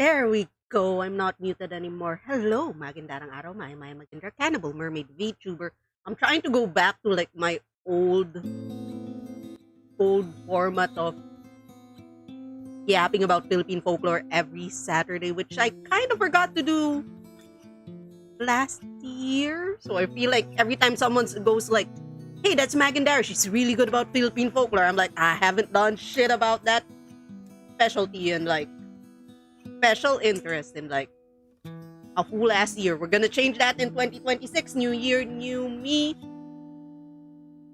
There we go. I'm not muted anymore. Hello, magandang araw. My magandang cannibal mermaid VTuber. I'm trying to go back to like my old format of yapping about Philippine folklore every Saturday, which I kind of forgot to do last year. So I feel like every time someone goes like, "Hey, that's Magandara. She's really good about Philippine folklore," I'm like, I haven't done shit about that specialty and like special interest in like a whole last year. We're gonna change that in 2026. New year, new me.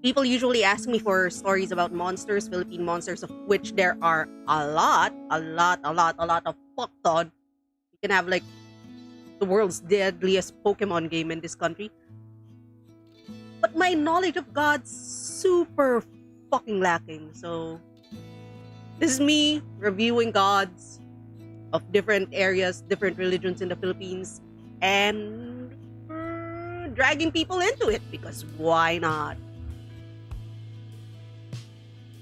People usually ask me for stories about monsters, Philippine monsters, of which there are a lot of fuck ton. You can have like the world's deadliest Pokemon game in this country. But my knowledge of God's super fucking lacking. So this is me reviewing gods of different areas, different religions in the Philippines, and dragging people into it because why not?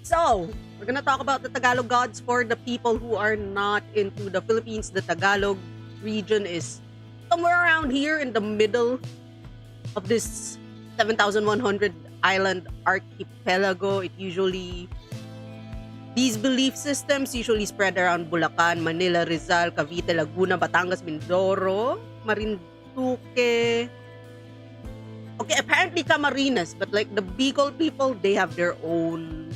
So, we're gonna talk about the Tagalog gods for the people who are not into the Philippines. The Tagalog region is somewhere around here in the middle of this 7,100 island archipelago. These belief systems usually spread around Bulacan, Manila, Rizal, Cavite, Laguna, Batangas, Mindoro, Marinduque. Okay, apparently Camarines, but like the Bicol people, they have their own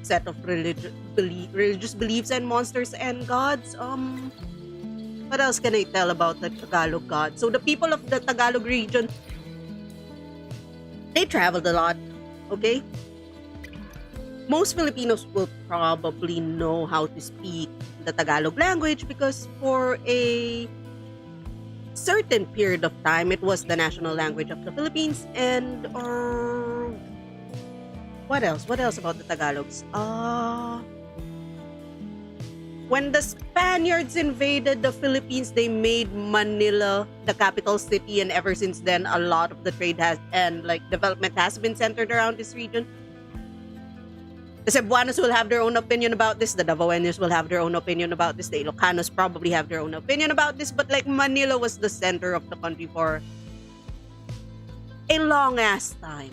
set of religious beliefs and monsters and gods. What else can I tell about the Tagalog gods? So the people of the Tagalog region, they traveled a lot, okay? Most Filipinos will probably know how to speak the Tagalog language because for a certain period of time, it was the national language of the Philippines. And what else? What else about the Tagalogs? When the Spaniards invaded the Philippines, they made Manila the capital city, and ever since then, a lot of the trade has and like development has been centered around this region. The Cebuanos will have their own opinion about this. The Davaoenos will have their own opinion about this. The Ilocanos probably have their own opinion about this. But like Manila was the center of the country for a long ass time.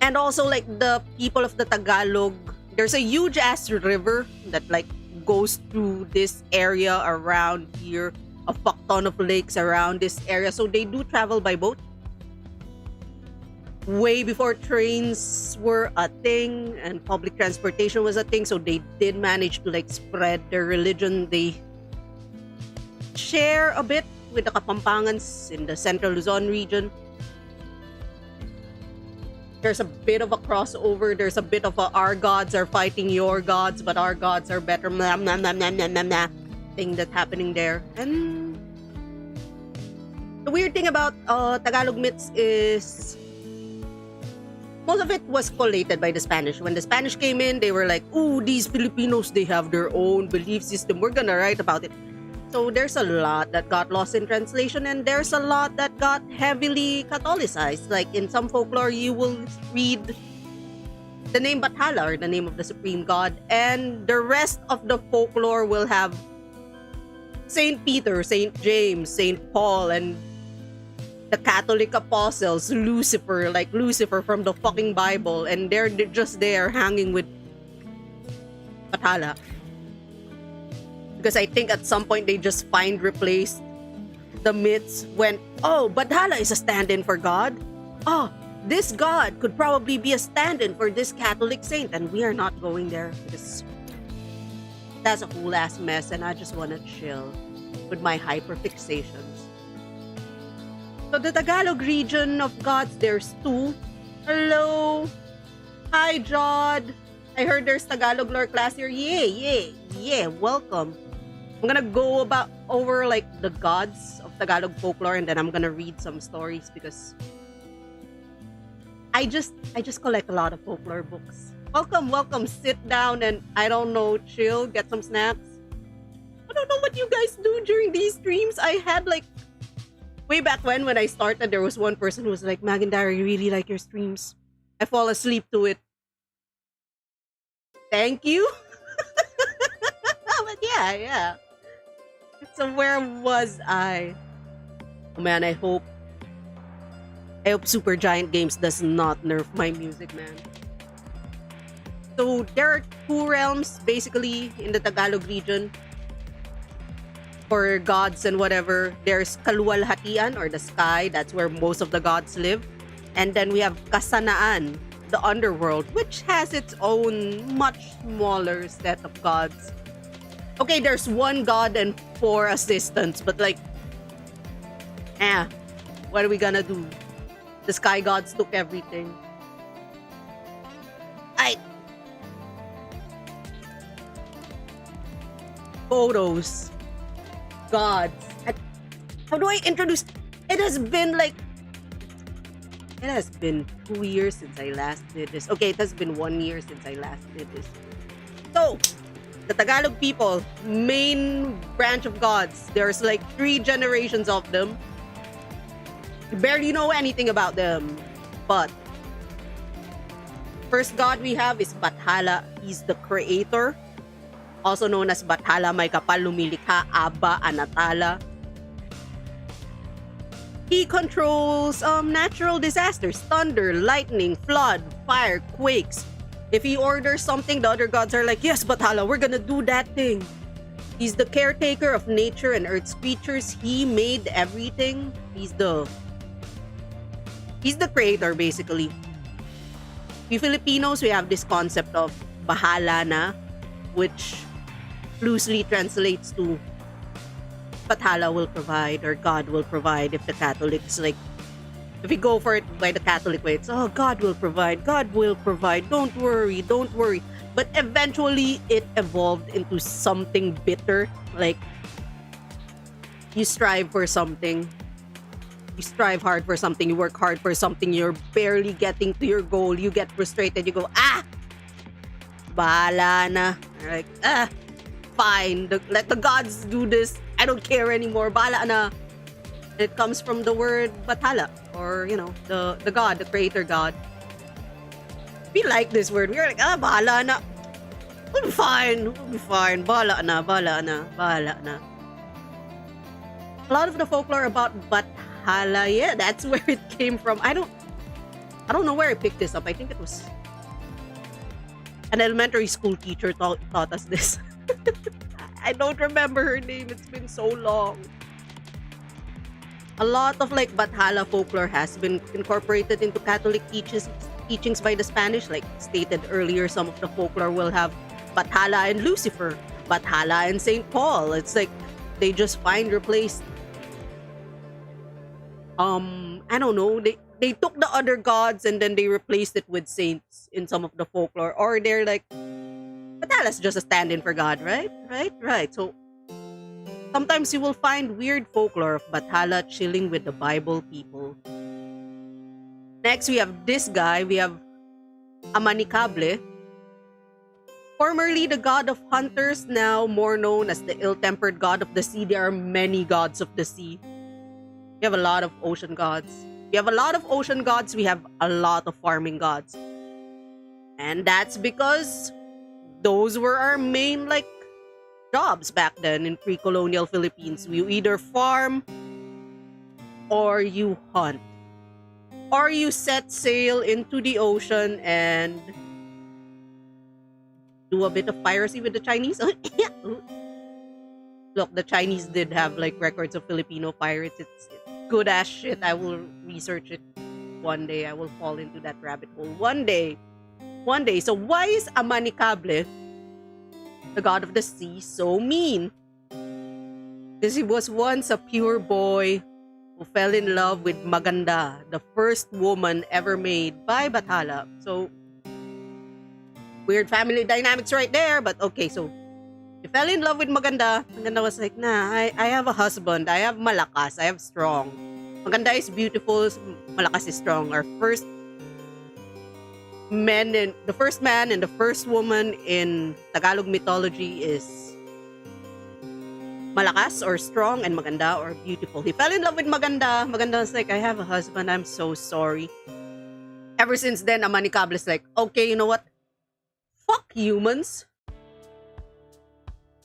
And also like the people of the Tagalog, there's a huge ass river that like goes through this area around here. A fuck ton of lakes around this area. So they do travel by boat. Way before trains were a thing and public transportation was a thing, so they did manage to like spread their religion. They share a bit with the Kapampangans in the central Luzon region. There's a bit of a crossover. There's a bit of a our gods are fighting your gods, but our gods are better thing that's happening there. And the weird thing about Tagalog myths is most of it was collated by the Spanish. When the Spanish came in, they were like, "Ooh, these Filipinos, they have their own belief system. We're gonna write about it." So there's a lot that got lost in translation, and there's a lot that got heavily Catholicized. Like in some folklore, you will read the name Bathala, or the name of the supreme god, and the rest of the folklore will have Saint Peter, Saint James, Saint Paul, and the Catholic apostles, Lucifer, like Lucifer from the fucking Bible, and they're just there hanging with Bathala. Because I think at some point they just replaced the myths when, oh, Bathala is a stand-in for God. Oh, this God could probably be a stand-in for this Catholic saint, and we are not going there because that's a whole ass mess, and I just want to chill with my hyperfixations. So the Tagalog region of gods, there's two. Hello. Hi, Jod. I heard there's Tagalog lore class here. Yeah. Welcome. I'm gonna go over like the gods of Tagalog folklore, and then I'm gonna read some stories because I just collect a lot of folklore books. Welcome. Sit down and I don't know, chill, get some snacks. I don't know what you guys do during these streams. I had like way back when I started, there was one person who was like, "Magandara, I really like your streams. I fall asleep to it." Thank you. But yeah, yeah. So where was I? Oh man, I hope Super Giant Games does not nerf my music, man. So there are two realms basically in the Tagalog region for gods and whatever. There's Kaluwalhatian or the sky, that's where most of the gods live. And then we have Kasanaan, the underworld, which has its own much smaller set of gods. Okay, there's one god and four assistants, but like, what are we gonna do? The sky gods took everything. Photos. Gods. How do I introduce? It has been 2 years since I last did this. Okay, it has been 1 year since I last did this. So, the Tagalog people, main branch of gods, there's like 3 generations of them. You barely know anything about them. But, first god we have is Bathala. He's the creator. Also known as Bathala, may kapal lumilikha, Aba, Anatala. He controls natural disasters, thunder, lightning, flood, fire, quakes. If he orders something, the other gods are like, yes, Bathala, we're gonna do that thing. He's the caretaker of nature and Earth's creatures. He made everything. He's the creator, basically. We Filipinos, we have this concept of bahala na, which loosely translates to Bathala will provide or God will provide. If the Catholics, like, if we go for it by the Catholic way, it's, oh, God will provide, don't worry. But eventually it evolved into something bitter. Like, you strive for something, you strive hard for something, you work hard for something, you're barely getting to your goal, you get frustrated, you go, bahala na. You're like, fine, let the gods do this, I don't care anymore, bahala na. It comes from the word Bathala, or the god, the creator god. We like this word. We're like, bahala na. We'll be fine. Bahala na. A lot of the folklore about Bathala, yeah, that's where it came from. I don't know where I picked this up. I think it was an elementary school teacher taught us this. I don't remember her name. It's been so long. A lot of like Bathala folklore has been incorporated into Catholic teachings by the Spanish. Like stated earlier, some of the folklore will have Bathala and Lucifer, Bathala and Saint Paul. It's like they just find replaced. I don't know. They took the other gods and then they replaced it with saints in some of the folklore, or they're like, Bathala's just a stand-in for God, right? So sometimes you will find weird folklore of Bathala chilling with the Bible people. Next, we have this guy. We have Amanicable. Formerly the god of hunters, now more known as the ill-tempered god of the sea. There are many gods of the sea. We have a lot of ocean gods. We have a lot of farming gods. And that's because those were our main jobs back then in pre-colonial Philippines. You either farm or you hunt. Or you set sail into the ocean and do a bit of piracy with the Chinese. Look, the Chinese did have records of Filipino pirates. It's good ass shit. I will research it one day. I will fall into that rabbit hole one day. So why is Amanicable, the god of the sea, so mean? Because he was once a pure boy who fell in love with Maganda, the first woman ever made by Bathala. So, weird family dynamics right there, but okay, so he fell in love with Maganda. Maganda was like, nah, I have a husband. I have malakas. I have strong. Maganda is beautiful. Malakas is strong. Our first man and the first woman in Tagalog mythology is malakas or strong, and maganda or beautiful. He fell in love with Maganda. Maganda was like, I have a husband. I'm so sorry. Ever since then, Amanicable is like, okay, you know what? Fuck humans.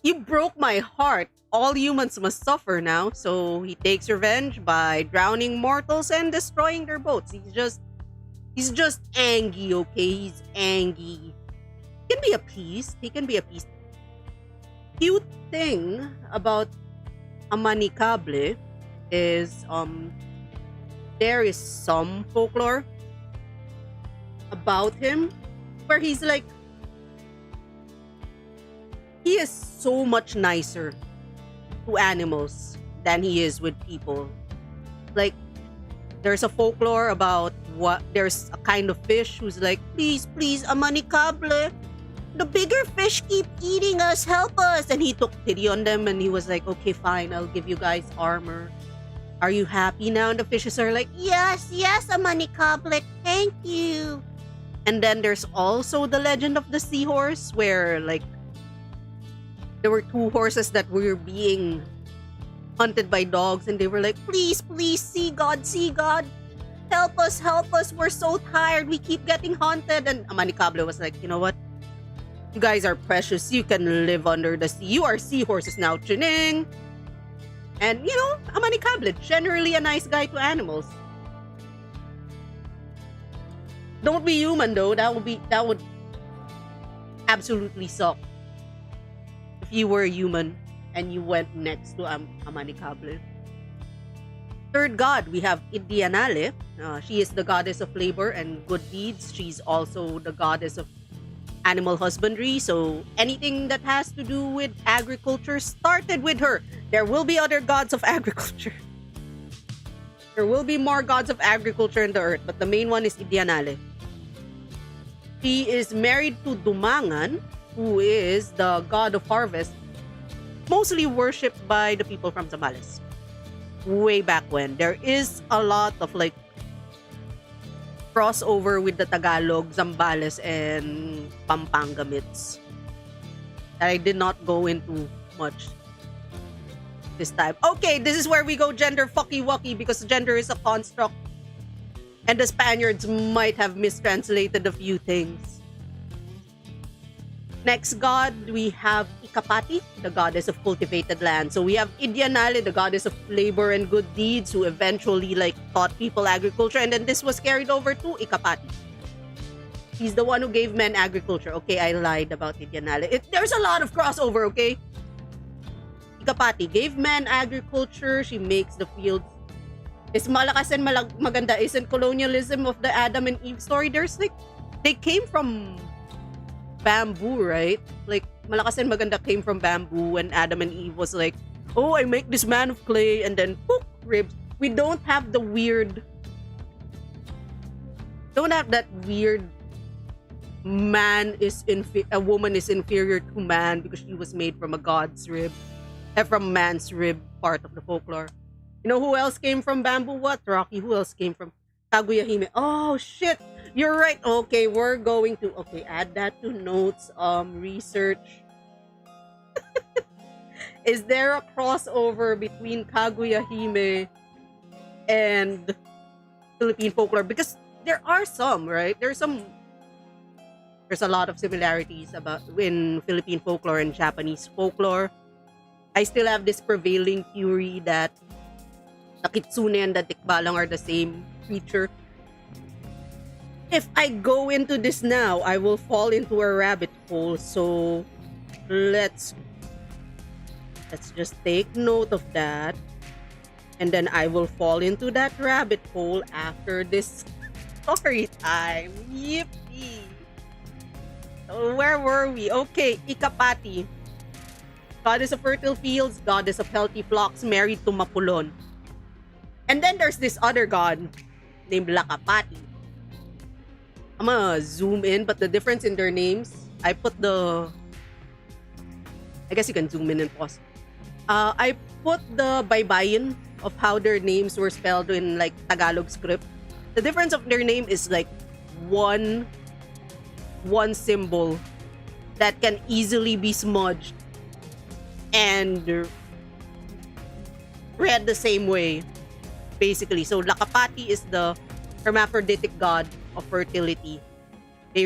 You broke my heart. All humans must suffer now. So he takes revenge by drowning mortals and destroying their boats. He's just angry, okay? He's angry. He can be appeased. He can be appeased. Cute thing about Amanicable is there is some folklore about him where he's like he is so much nicer to animals than he is with people. Like there's a folklore about what there's a kind of fish who's like, please, Amanicable, the bigger fish keep eating us, help us. And he took pity on them and he was like, okay, fine, I'll give you guys armor. Are you happy now? And the fishes are like, yes, Amanicable, thank you. And then there's also the legend of the seahorse where like there were two horses that were being hunted by dogs and they were like, please, sea god, help us, we're so tired, we keep getting hunted. And Amanicable was like, you know what, you guys are precious, you can live under the sea, you are seahorses now, chining. And you know, Amanicable, generally a nice guy to animals. Don't be human though, that would absolutely suck if you were a human and you went next to Amanicable. Third god, we have Idianale. She is the goddess of labor and good deeds. She's also the goddess of animal husbandry. So anything that has to do with agriculture started with her. There will be other gods of agriculture. There will be more gods of agriculture in the earth, but the main one is Idianale. She is married to Dumangan, who is the god of harvest, mostly worshipped by the people from Zambales. Way back when. There is a lot of like crossover with the Tagalog, Zambales, and Pampanga myths that I did not go into much this time. Okay, this is where we go gender fucky wucky because gender is a construct and the Spaniards might have mistranslated a few things. Next god, we have Ikapati, the goddess of cultivated land. So we have Idianale, the goddess of labor and good deeds, who eventually like taught people agriculture, and then this was carried over to Ikapati. He's the one who gave men agriculture. Okay, I lied about Idianale. There's a lot of crossover, okay? Ikapati gave men agriculture. She makes the fields. Is malakas and maganda isn't colonialism of the Adam and Eve story. There's like, they came from bamboo, right? Like, malakas and maganda came from bamboo and Adam and Eve was like, oh, I make this man of clay and then poop, ribs. We don't have the weird, don't have that weird a woman is inferior to man because she was made from a god's rib, from man's rib part of the folklore. You know who else came from bamboo? What? Rocky. Who else came from Kaguya Hime? Oh shit, you're right. Okay, we're going to add that to notes. Research. Is there a crossover between Kaguya Hime and Philippine folklore? Because there are some, right? There's a lot of similarities about in Philippine folklore and Japanese folklore. I still have this prevailing theory that the kitsune and the tikbalang are the same creature. If I go into this now, I will fall into a rabbit hole. So let's just take note of that. And then I will fall into that rabbit hole after this story time. Yippee! So where were we? Okay, Ikapati. Goddess of fertile fields, goddess of healthy flocks, married to Mapulon. And then there's this other god named Lakapati. I'm gonna zoom in, but the difference in their names, I guess you can zoom in and pause. I put the baybayin of how their names were spelled in like Tagalog script. The difference of their name is like one symbol that can easily be smudged and read the same way, basically. So Lakapati is the hermaphroditic god of fertility. They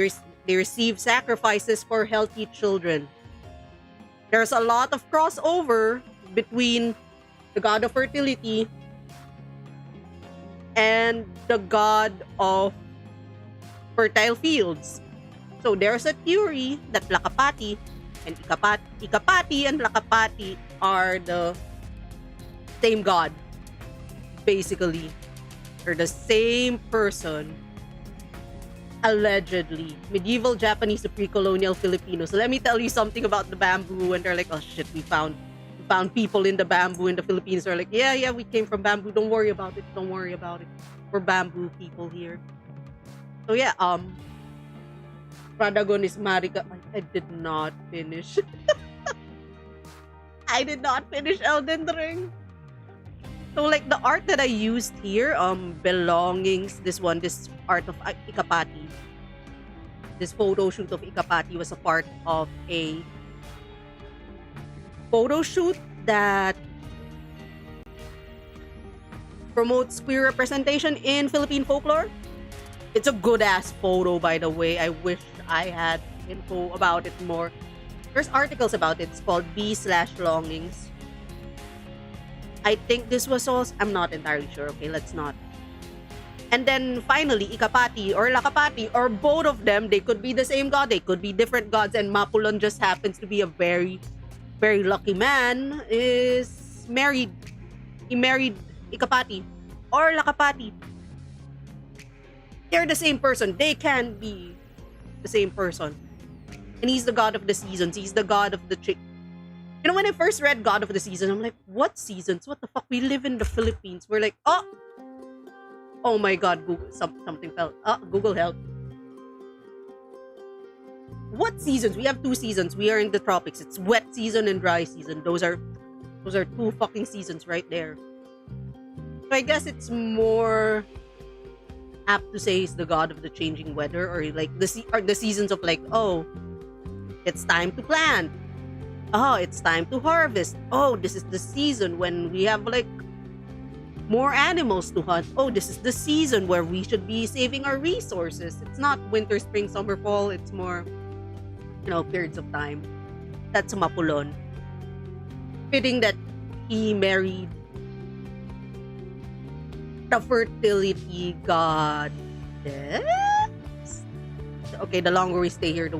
receive sacrifices for healthy children. There's a lot of crossover between the god of fertility and the god of fertile fields. So there's a theory that Lakapati and Ikapati and Lakapati are the same god. Basically, they're the same person. Allegedly, medieval Japanese to pre-colonial Filipino. So let me tell you something about the bamboo. And they're like, oh shit, we found people in the bamboo in the Philippines. They're like, yeah, we came from bamboo. Don't worry about it. We're bamboo people here. So yeah, Radagon is Marika. I did not finish. I did not finish Elden Ring. So like the art that I used here, belongings, this art of Ikapati. This photo shoot of Ikapati was a part of a photo shoot that promotes queer representation in Philippine folklore. It's a good ass photo, by the way. I wish I had info about it more. There's articles about it. It's called B/Longings. I think this was also, I'm not entirely sure. Okay, let's not. And then finally, Ikapati or Lakapati, or both of them, they could be the same god, they could be different gods, and Mapulon just happens to be a very, very lucky man, is married. He married Ikapati or Lakapati. They're the same person. They can be the same person. And he's the god of the seasons. He's the god of the You know, when I first read God of the Season, I'm like, what seasons? What the fuck? We live in the Philippines. We're like, oh my god, Google, something fell. Google help. What seasons? We have 2 seasons. We are in the tropics. It's wet season and dry season. Those are 2 fucking seasons right there. So I guess it's more apt to say he's the god of the changing weather, or like the seasons of like, oh, it's time to plant. Oh, it's time to harvest. Oh, this is the season when we have like more animals to hunt. Oh, this is the season where we should be saving our resources. It's not winter, spring, summer, fall. It's more, periods of time. That's Mapulon. Fitting that he married the fertility goddess. Okay, the longer we stay here,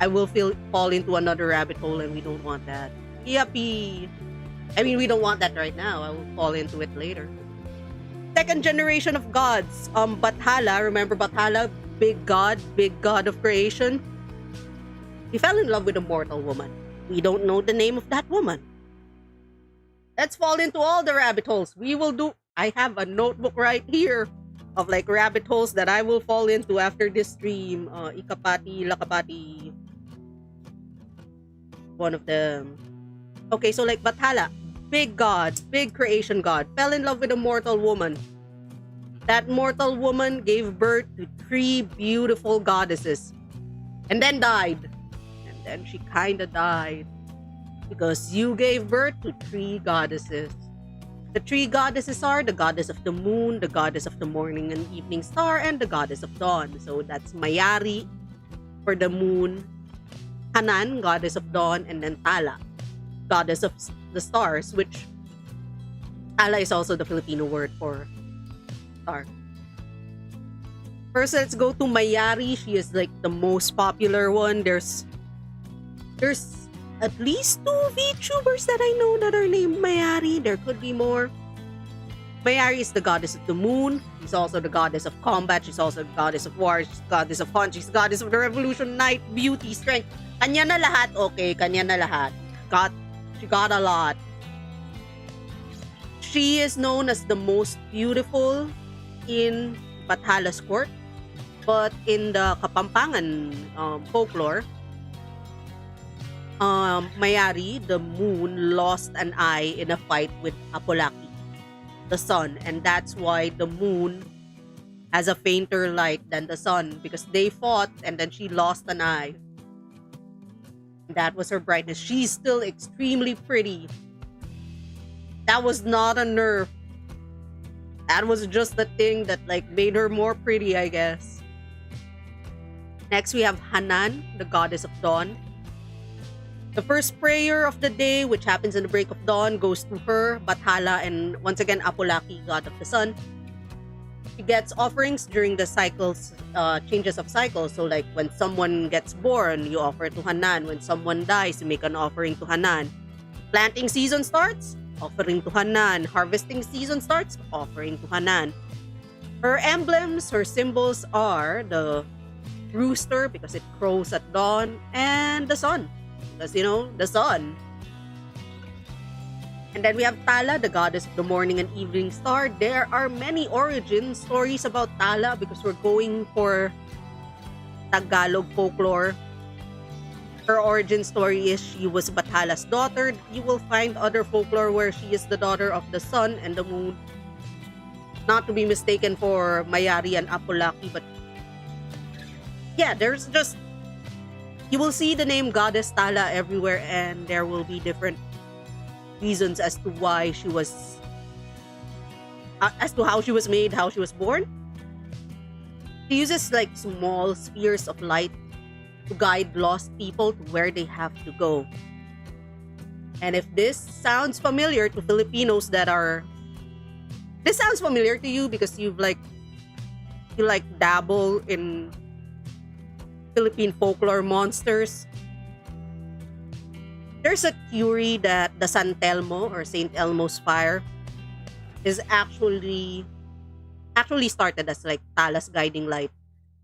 I will fall into another rabbit hole, and we don't want that. Yuppie. I mean, we don't want that right now. I will fall into it later. Second generation of gods. Bathala. Remember Bathala? Big god of creation. He fell in love with a mortal woman. We don't know the name of that woman. Let's fall into all the rabbit holes. I have a notebook right here of like rabbit holes that I will fall into after this stream. Ikapati, Lakapati. One of them. Okay, so like Bathala, big god, big creation god, fell in love with a mortal woman. That mortal woman gave birth to 3 beautiful goddesses and then died. And then she kinda died because you gave birth to 3 goddesses. The 3 goddesses are the goddess of the moon, the goddess of the morning and evening star, and the goddess of dawn. So that's Mayari for the moon, Hanan, goddess of dawn, and then Tala, goddess of the stars, which Tala is also the Filipino word for star. First, let's go to Mayari. She is like the most popular one. There's at least 2 VTubers that I know that are named Mayari. There could be more. Mayari is the goddess of the moon. She's also the goddess of combat. She's also the goddess of war. She's the goddess of hunt. She's the goddess of the revolution, night, beauty, strength. Kanya na lahat, okay. Kanya na lahat. She got a lot. She is known as the most beautiful in Bathala's court. But in the Kapampangan folklore, Mayari, the moon, lost an eye in a fight with Apolaki, the sun. And that's why the moon has a fainter light than the sun, because they fought and then she lost an eye. That was her brightness. She's still extremely pretty. That was not a nerf. That was just the thing that like made her more pretty, I guess. Next we have Hanan, the goddess of dawn. The first prayer of the day, which happens in the break of dawn, goes to her, Bathala, and once again, Apolaki, god of the sun. She gets offerings during the cycles, changes of cycles. So, like when someone gets born, you offer to Hanan. When someone dies, you make an offering to Hanan. Planting season starts, offering to Hanan. Harvesting season starts, offering to Hanan. Her emblems, her symbols are the rooster because it crows at dawn, and the sun because the sun. And then we have Tala, the goddess of the morning and evening star. There are many origin stories about Tala because we're going for Tagalog folklore. Her origin story is she was Batala's daughter. You will find other folklore where she is the daughter of the sun and the moon. Not to be mistaken for Mayari and Apolaki, but yeah, there's just, you will see the name Goddess Tala everywhere, and there will be different reasons as to why she was, as to how she was made, how she was born. She uses like small spheres of light to guide lost people to where they have to go. And if this sounds familiar to Filipinos this sounds familiar to you because you dabble in Philippine folklore monsters. There's a theory that the San Telmo or Saint Elmo's fire is actually started as like Tala's guiding light.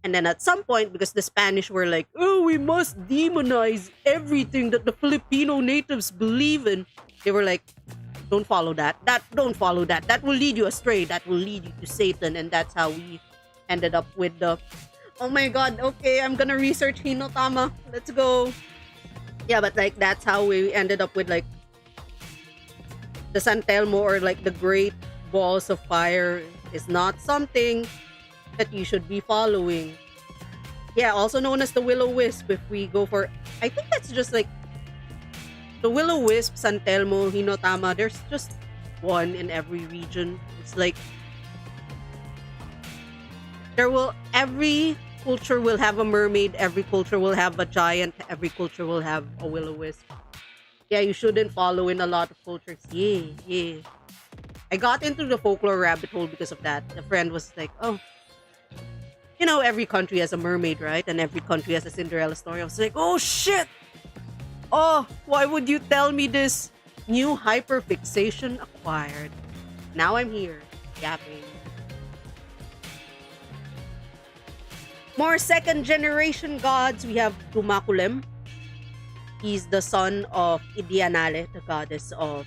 And then at some point, because the Spanish were like, oh, we must demonize everything that the Filipino natives believe in, they were like, don't follow that. Don't follow that. That will lead you astray. That will lead you to Satan. And that's how we ended up with the, oh my god, okay, I'm gonna research Hinotama. Let's go. Yeah, but like that's how we ended up with like the San Telmo, or like the great balls of fire is not something that you should be following. Yeah, also known as the Will-O-Wisp. If we go for, I think that's just like the Will-O-Wisp, San Telmo, Hinotama, there's just one in every region. It's like every culture will have a mermaid, every culture will have a giant, every culture will have a Will-O-Wisp. Yeah, you shouldn't follow in a lot of cultures. Yeah. I got into the folklore rabbit hole because of that. A friend was like, oh, every country has a mermaid, right? And every country has a Cinderella story. I was like, oh shit! Oh, why would you tell me this? New hyperfixation acquired. Now I'm here, yapping. More second generation gods. We have Dumakulem. He's the son of Idianale, the goddess of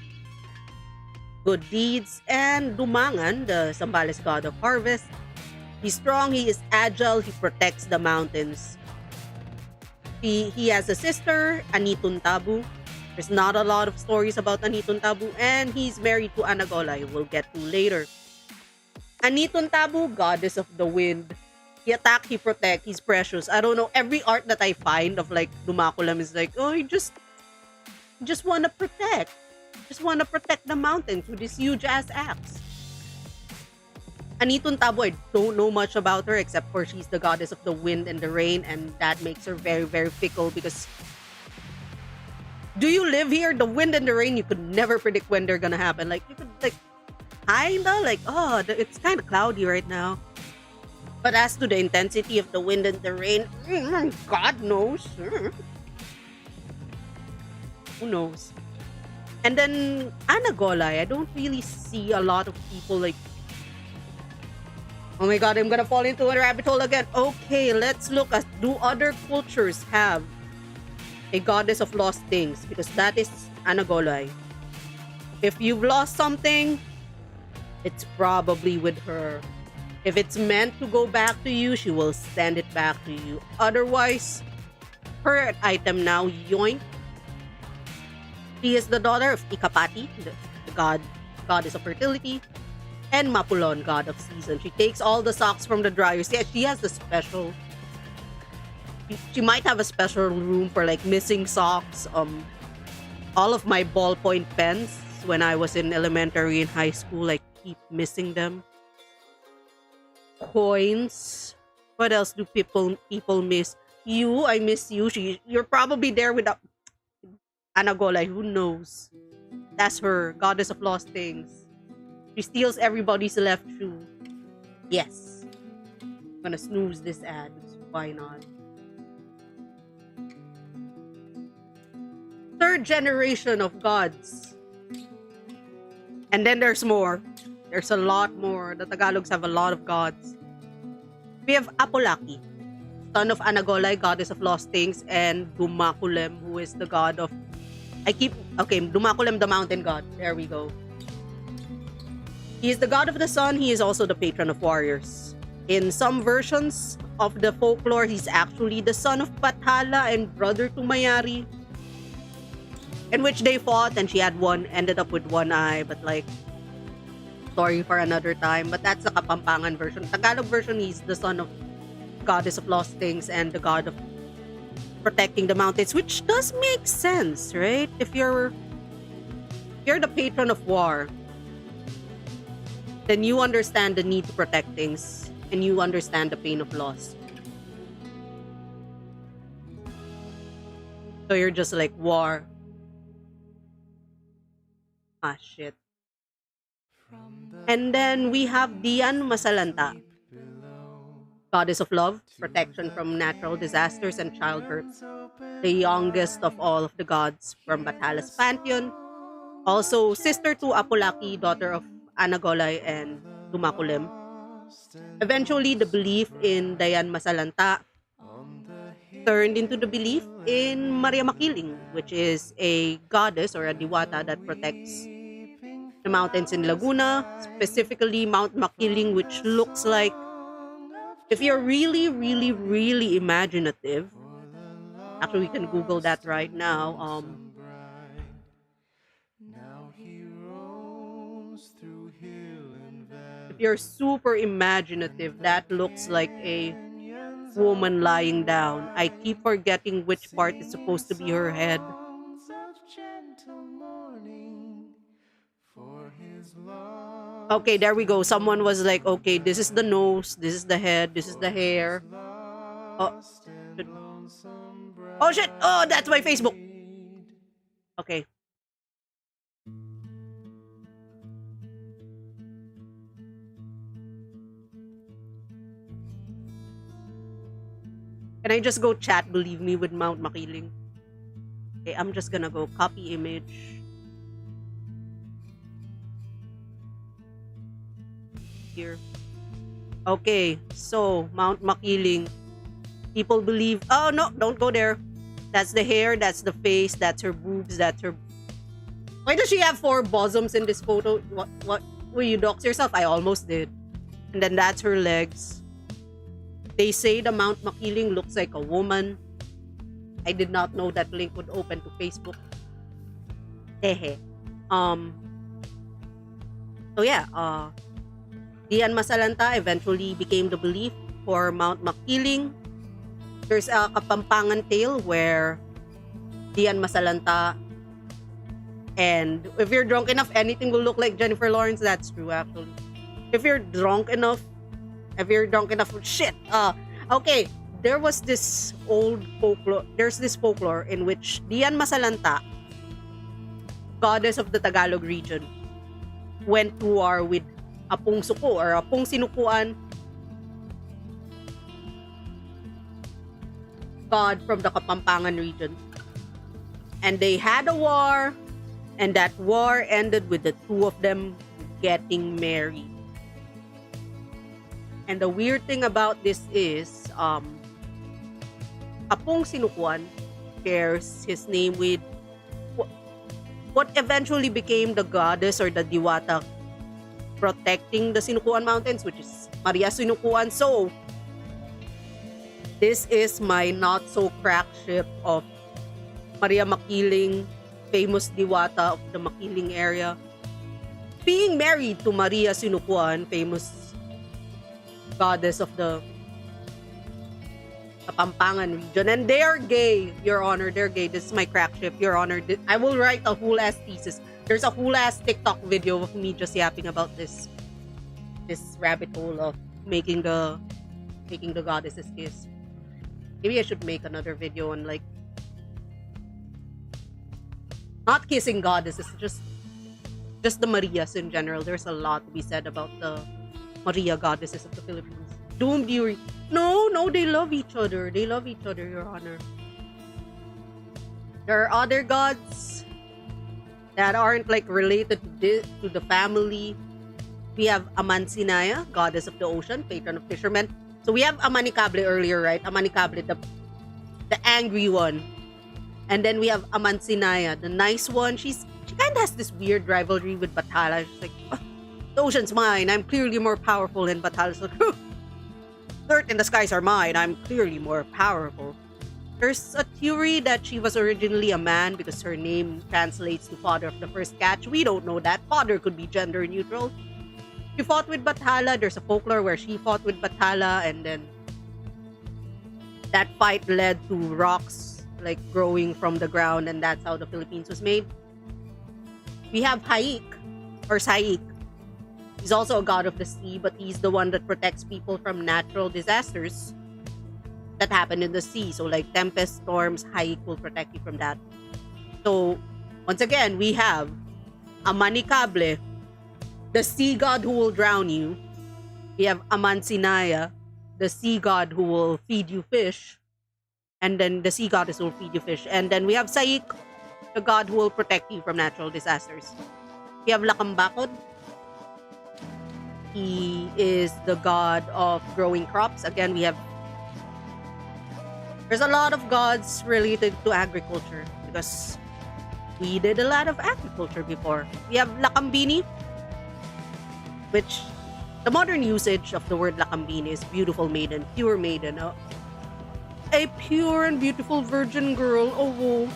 good deeds, and Dumangan, the Zambales god of harvest. He's strong, he is agile, he protects the mountains. He has a sister, Anitun Tabu. There's not a lot of stories about Anitun Tabu, and he's married to Anagola, we'll get to later. Anitun Tabu, goddess of the wind. He attack, he protect, he's precious. I don't know, every art that I find of like Dumakulam is like, oh, he just want to protect. Just want to protect the mountains with this huge ass axe. Anitun Tabu, I don't know much about her except for she's the goddess of the wind and the rain, and that makes her very, very fickle because do you live here? The wind and the rain, you could never predict when they're gonna happen. Like, you could kinda it's kind of cloudy right now. But as to the intensity of the wind and the rain, God knows. Who knows? And then Anagolay, I don't really see a lot of people like, oh my god, I'm gonna fall into a rabbit hole again. Okay, let's look at, do other cultures have a goddess of lost things? Because that is Anagolay. If you've lost something, it's probably with her. If it's meant to go back to you, she will send it back to you. Otherwise, her item now, yoink. She is the daughter of Ikapati, the goddess of fertility, and Mapulon, god of season. She takes all the socks from the dryers. Yeah, she has the special. She might have a special room for like missing socks. All of my ballpoint pens when I was in elementary and high school, I keep missing them. Coins. What else do people miss? You, I miss you. You're probably there without. Anagolay, who knows? That's her, goddess of lost things. She steals everybody's left shoe. Yes. I'm gonna snooze this ad. Why not? Third generation of gods. And then there's more. There's a lot more. The Tagalogs have a lot of gods. We have Apolaki, son of Anagolay, goddess of lost things, and Dumakulem, who is the god of... Dumakulem, the mountain god. There we go. He is the god of the sun. He is also the patron of warriors. In some versions of the folklore, he's actually the son of Bathala and brother to Mayari, in which they fought, and she ended up with one eye, but like, story for another time. But that's the Kapampangan version. Tagalog version, he's the son of goddess of lost things and the god of protecting the mountains, which does make sense, right? If you're the patron of war, then you understand the need to protect things and you understand the pain of loss. So you're just like, war. Ah, shit. And then we have Dian Masalanta, goddess of love, protection from natural disasters and childbirth, the youngest of all of the gods from Batala's pantheon. Also, sister to Apolaki, daughter of Anagolay and Dumakulim. Eventually, the belief in Dayan Masalanta turned into the belief in Maria Makiling, which is a goddess or a diwata that protects the mountains in Laguna, specifically Mount Makiling, which looks like, if you're really, really, really imaginative, actually we can Google that right now. If you're super imaginative, that looks like a woman lying down. I keep forgetting which part is supposed to be her head. Okay, there we go. Someone was like, okay, this is the nose, this is the head, this is the hair. Oh, shit. Oh, shit. Oh, that's my Facebook. Okay. Can I just go chat, believe me, with Mount Makiling? Okay, I'm just gonna go copy image. Here. Okay, so Mount Makiling. People believe, oh no, don't go there. That's the hair, that's the face, that's her boobs, that's her... Why does she have 4 bosoms in this photo? What? Will you dox yourself? I almost did. And then that's her legs. They say the Mount Makiling looks like a woman. I did not know that link would open to Facebook. Hehe. So yeah, Dian Masalanta eventually became the belief for Mount Makiling. There's a Kapampangan tale where Dian Masalanta, and if you're drunk enough, anything will look like Jennifer Lawrence. That's true, actually. If you're drunk enough, shit. Okay, there was this old folklore. There's this folklore in which Dian Masalanta, goddess of the Tagalog region, went to war with Apong Suko or Apong Sinukuan, god from the Kapampangan region. And they had a war, and that war ended with the two of them getting married. And the weird thing about this is, Apong Sinukuan shares his name with what eventually became the goddess or the diwata protecting the Sinukuan Mountains, which is Maria Sinukuan. So, this is my not so crack ship of Maria Makiling, famous diwata of the Makiling area, being married to Maria Sinukuan, famous goddess of the Kapampangan region. And they are gay, Your Honor. They're gay. This is my crack ship, Your Honor. I will write a whole ass thesis. There's a whole ass TikTok video of me just yapping about this rabbit hole of making the goddesses kiss. Maybe I should make another video on like not kissing goddesses, just the Marias in general. There's a lot to be said about the Maria goddesses of the Philippines. Doomed Yuri. No, they love each other. They love each other, Your Honor. There are other gods that aren't like related to the family. We have Amansinaya, goddess of the ocean, patron of fishermen. So we have Amanicable earlier, right? Amanicable, the angry one. And then we have Amansinaya, the nice one. She kind of has this weird rivalry with Bathala. She's like, "Oh, the ocean's mine. I'm clearly more powerful." And Batala's like, "Huh, earth and the skies are mine. I'm clearly more powerful." There's a theory that she was originally a man because her name translates to father of the first catch. We don't know that. Father could be gender neutral. She fought with Bathala. There's a folklore where she fought with Bathala, and then that fight led to rocks like growing from the ground, and that's how the Philippines was made. We have Haik, or Saik. He's also a god of the sea, but he's the one that protects people from natural disasters that happen in the sea. So like tempest, storms, Haik will protect you from that. So once again, we have Amanicable, the sea god who will drown you. We have Amansinaya, the sea god who will feed you fish. And then the sea goddess will feed you fish. And then we have Saik, the god who will protect you from natural disasters. We have Lakambakod. He is the god of growing crops. Again, there's a lot of gods related to agriculture because we did a lot of agriculture before. We have Lakambini, which the modern usage of the word Lakambini is beautiful maiden, pure maiden. A pure and beautiful virgin girl. Oh,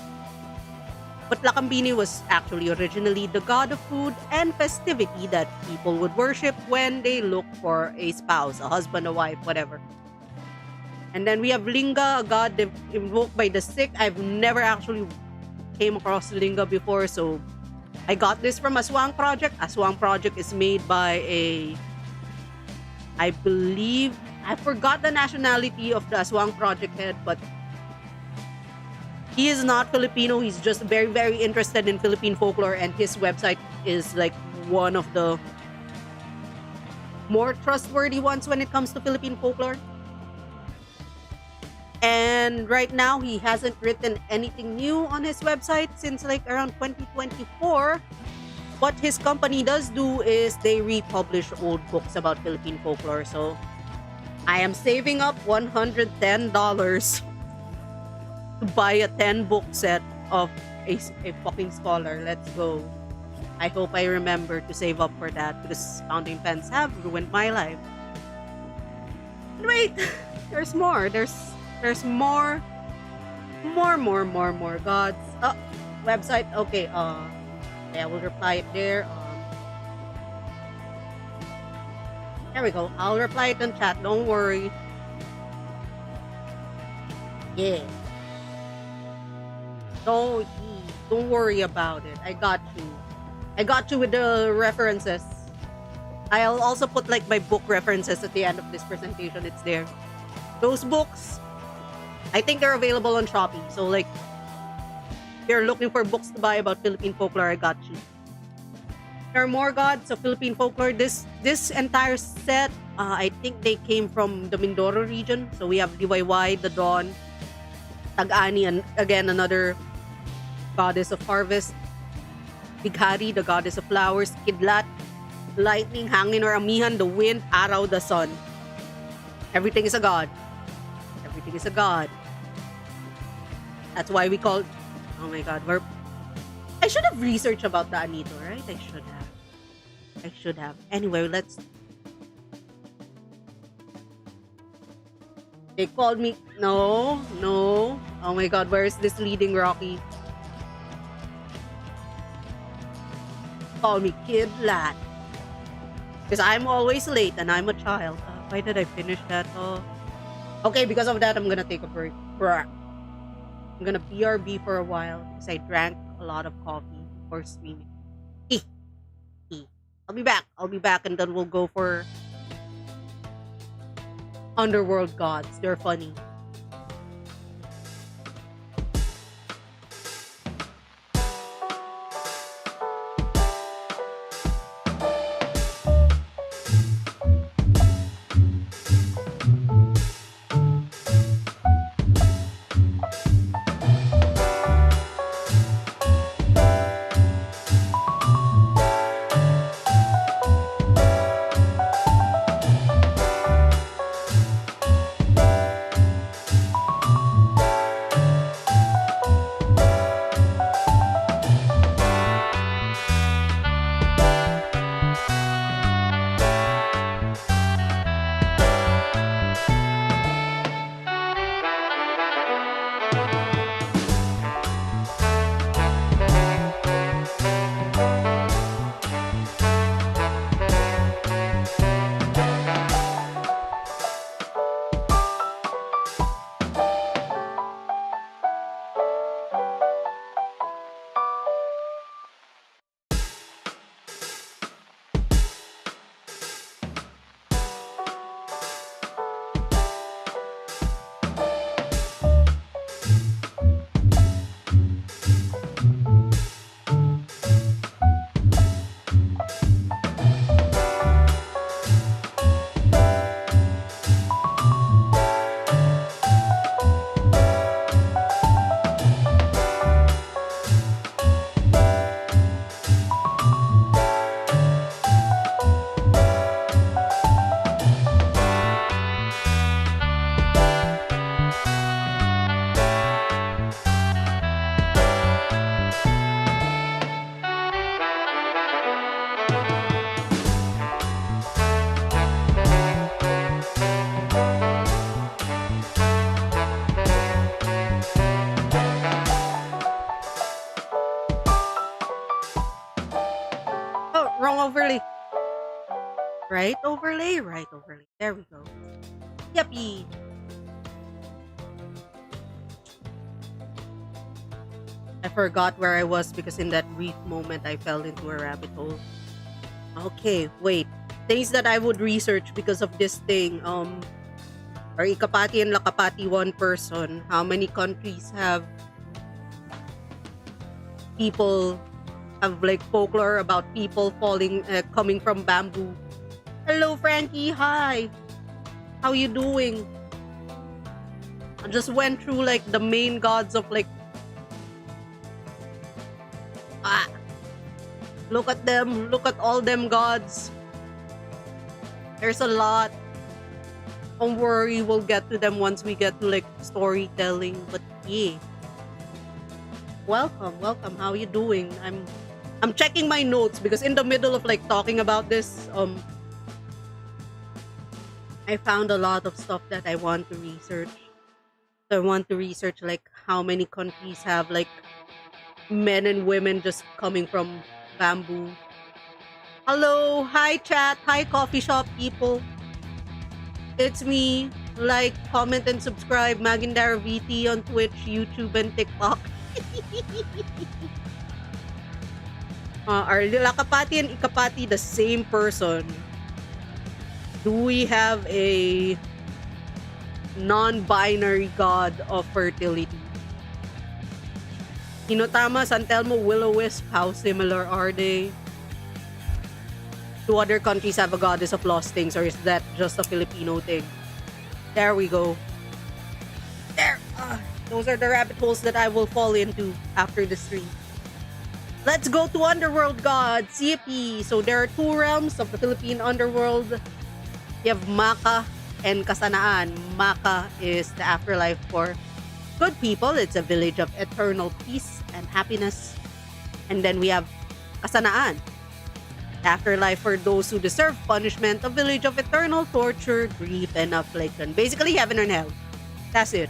but Lakambini was actually originally the god of food and festivity that people would worship when they look for a spouse, a husband, a wife, whatever. And then we have Linga, a god invoked by the sick. I've never actually came across Linga before, so I got this from Aswang Project. Aswang Project is made by I believe, I forgot the nationality of the Aswang Project head, but he is not Filipino. He's just very, very interested in Philippine folklore, and his website is like one of the more trustworthy ones when it comes to Philippine folklore. And right now, he hasn't written anything new on his website since like around 2024. What his company does do is they republish old books about Philippine folklore. So I am saving up $110 to buy a 10-book set of a fucking scholar. Let's go. I hope I remember to save up for that because fountain pens have ruined my life. And wait, there's more. There's more gods. Oh, website. Okay, I will reply it there. There we go. I'll reply it in chat. Don't worry. Yeah. Don't worry about it. I got you. I got you with the references. I'll also put like my book references at the end of this presentation. It's there. Those books, I think they're available on Shopee. So like, if you're looking for books to buy about Philippine folklore, I got you. There are more gods of Philippine folklore. This entire set, I think they came from the Mindoro region. So we have Liwayway, the Dawn, Tag-ani, and again another goddess of harvest. Bighari, the goddess of flowers. Kidlat, lightning, hangin or amihan, the wind, araw, the sun. Everything is a god. Everything is a god. That's why we call. Oh my god, I should have researched about the Anito, right? I should have. Anyway, let's. They called me. No. Oh my god, where is this leading Rocky? Call me Kidlat. Because I'm always late and I'm a child. Why did I finish that? Oh. Okay, because of that, I'm gonna take a break. I'm gonna BRB for a while because I drank a lot of coffee before streaming. I'll be back and then we'll go for Underworld Gods. They're funny. Right overlay, right overlay. There we go. Yuppie. I forgot where I was because in that brief moment I fell into a rabbit hole. Okay, wait. Things that I would research because of this thing. Are Ikapati and Lakapati one person? How many countries have people have like folklore about people coming from bamboo? Hello, Frankie. Hi. How you doing? I just went through like the main gods of like. Look at them. Look at all them gods. There's a lot. Don't worry, we'll get to them once we get to like storytelling. But yeah. Welcome. How you doing? I'm checking my notes because in the middle of like talking about this, I found a lot of stuff that I want to research. So I want to research like how many countries have like men and women just coming from bamboo. Hello, hi chat, hi coffee shop people. It's me. Like, comment, and subscribe. Magindara VT on Twitch, YouTube, and TikTok. Are Lakapati and Ikapati the same person? Do we have a non-binary god of fertility? Hinotama, San Telmo, Will-O-Wisp, how similar are they? Do other countries have a goddess of lost things, or is that just a Filipino thing? There we go. There! Those are the rabbit holes that I will fall into after the stream. Let's go to underworld gods, CP. So there are two realms of the Philippine underworld. You have Maka and Kasanaan. Maka is the afterlife for good people. It's a village of eternal peace and happiness. And then we have Kasanaan, afterlife for those who deserve punishment, a village of eternal torture, grief, and affliction. Basically, heaven and hell. That's it.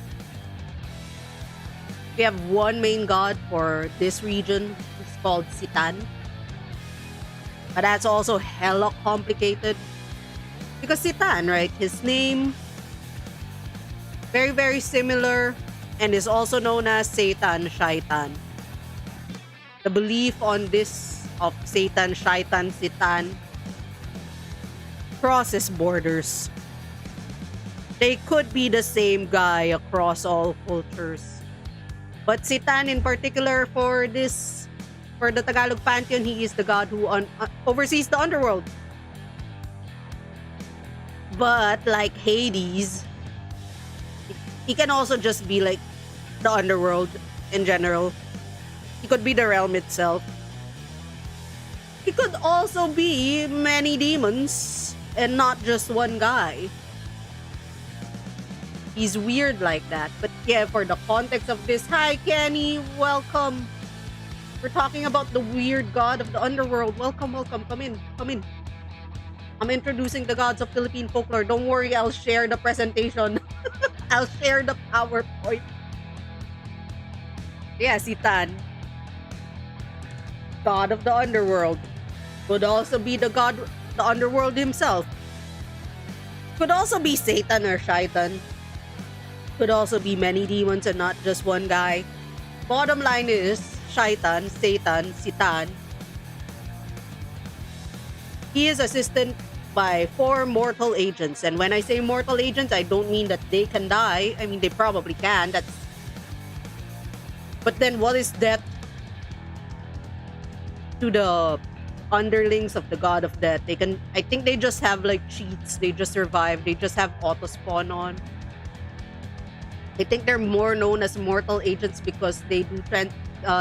We have one main god for this region. It's called Sitan. But that's also hella complicated. Because Sitan, right? His name, very, very similar, and is also known as Satan, Shaitan. The belief on this of Satan, Shaitan, Sitan crosses borders. They could be the same guy across all cultures. But Sitan in particular for the Tagalog pantheon, he is the god who oversees the underworld. But like Hades, he can also just be like the underworld in general. He could be the realm itself. He could also be many demons and not just one guy. He's weird like that. But yeah, for the context of this, hi Kenny, welcome. We're talking about the weird god of the underworld. Welcome. Come in. I'm introducing the gods of Philippine folklore. Don't worry, I'll share the presentation. I'll share the PowerPoint. Yeah, Sitan, god of the underworld. Could also be the god, the underworld himself. Could also be Satan or Shaitan. Could also be many demons and not just one guy. Bottom line is, Shaitan, Satan, Sitan, he is assisted by 4 mortal agents. And when I say mortal agents, I don't mean that they can die. I mean, they probably can. But then what is that to the underlings of the god of death? I think they just have like cheats. They just survive. They just have auto spawn on. I think they're more known as mortal agents because they do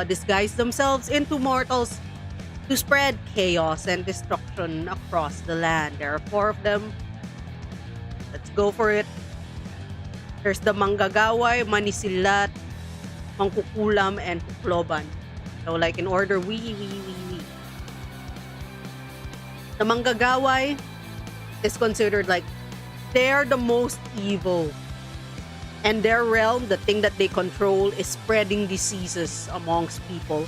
disguise themselves into mortals to spread chaos and destruction across the land. There are 4 of them. Let's go for it. There's the Manggagaway, Manisilat, Mangkukulam, and Kukloban. So like in order, we. The Manggagaway is considered like they're the most evil. And their realm, the thing that they control, is spreading diseases amongst people.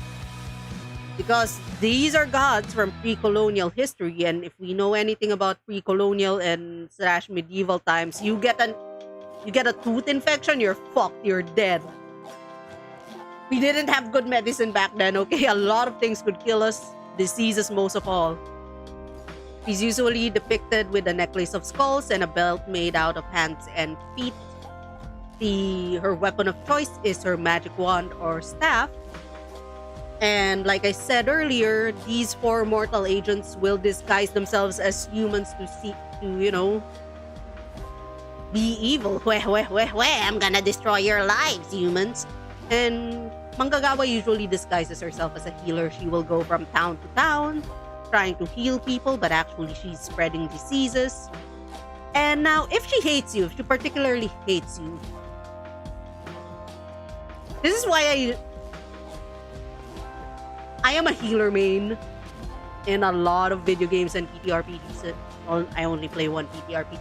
because these are gods from pre-colonial history, and if we know anything about pre-colonial and slash medieval times, you get a tooth infection, you're fucked, you're dead. We didn't have good medicine back then, okay? A lot of things could kill us, diseases most of all. She's usually depicted with a necklace of skulls and a belt made out of hands and feet. Her weapon of choice is her magic wand or staff. And like I said earlier, these four mortal agents will disguise themselves as humans to seek to, be evil. I'm gonna destroy your lives, humans. And Manggagawa usually disguises herself as a healer. She will go from town to town, trying to heal people, but actually she's spreading diseases. And now, if she hates you, if she particularly hates you, this is why I am a healer main in a lot of video games and TTRPGs. I only play one TTRPG.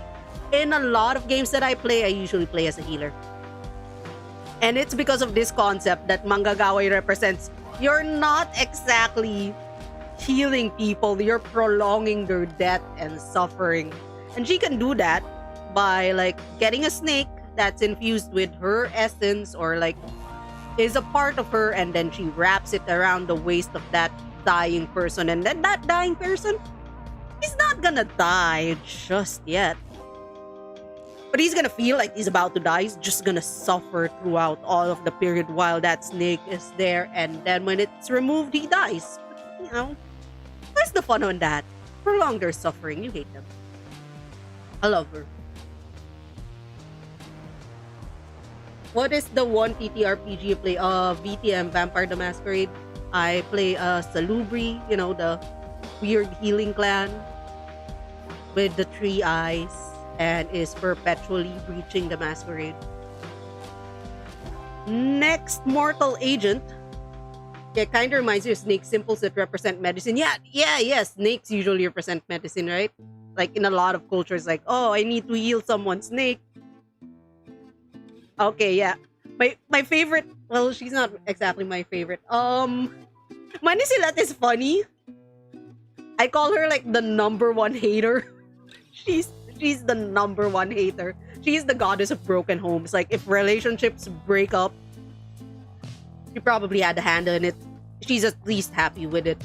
In a lot of games that I play, I usually play as a healer. And it's because of this concept that Manggagawa represents. You're not exactly healing people, you're prolonging their death and suffering. And she can do that by getting a snake that's infused with her essence or is a part of her, and then she wraps it around the waist of that dying person, and then that dying person, he's not gonna die just yet. But he's gonna feel like he's about to die. He's just gonna suffer throughout all of the period while that snake is there, and then when it's removed, he dies. But, where's the fun on that? Prolong their suffering. You hate them. I love her. What is the one TTRPG you play? VTM, Vampire the Masquerade. I play Salubri, the weird healing clan with the 3 eyes and is perpetually breaching the masquerade. Next mortal agent. Yeah, kind of reminds you of snake symbols that represent medicine. Yeah, snakes usually represent medicine, right? In a lot of cultures, oh, I need to heal someone's snake. Okay, yeah. My favorite, well, she's not exactly my favorite. Manisilat is funny. I call her the number one hater. She's the number one hater. She's the goddess of broken homes. If relationships break up, she probably had a hand in it. She's at least happy with it.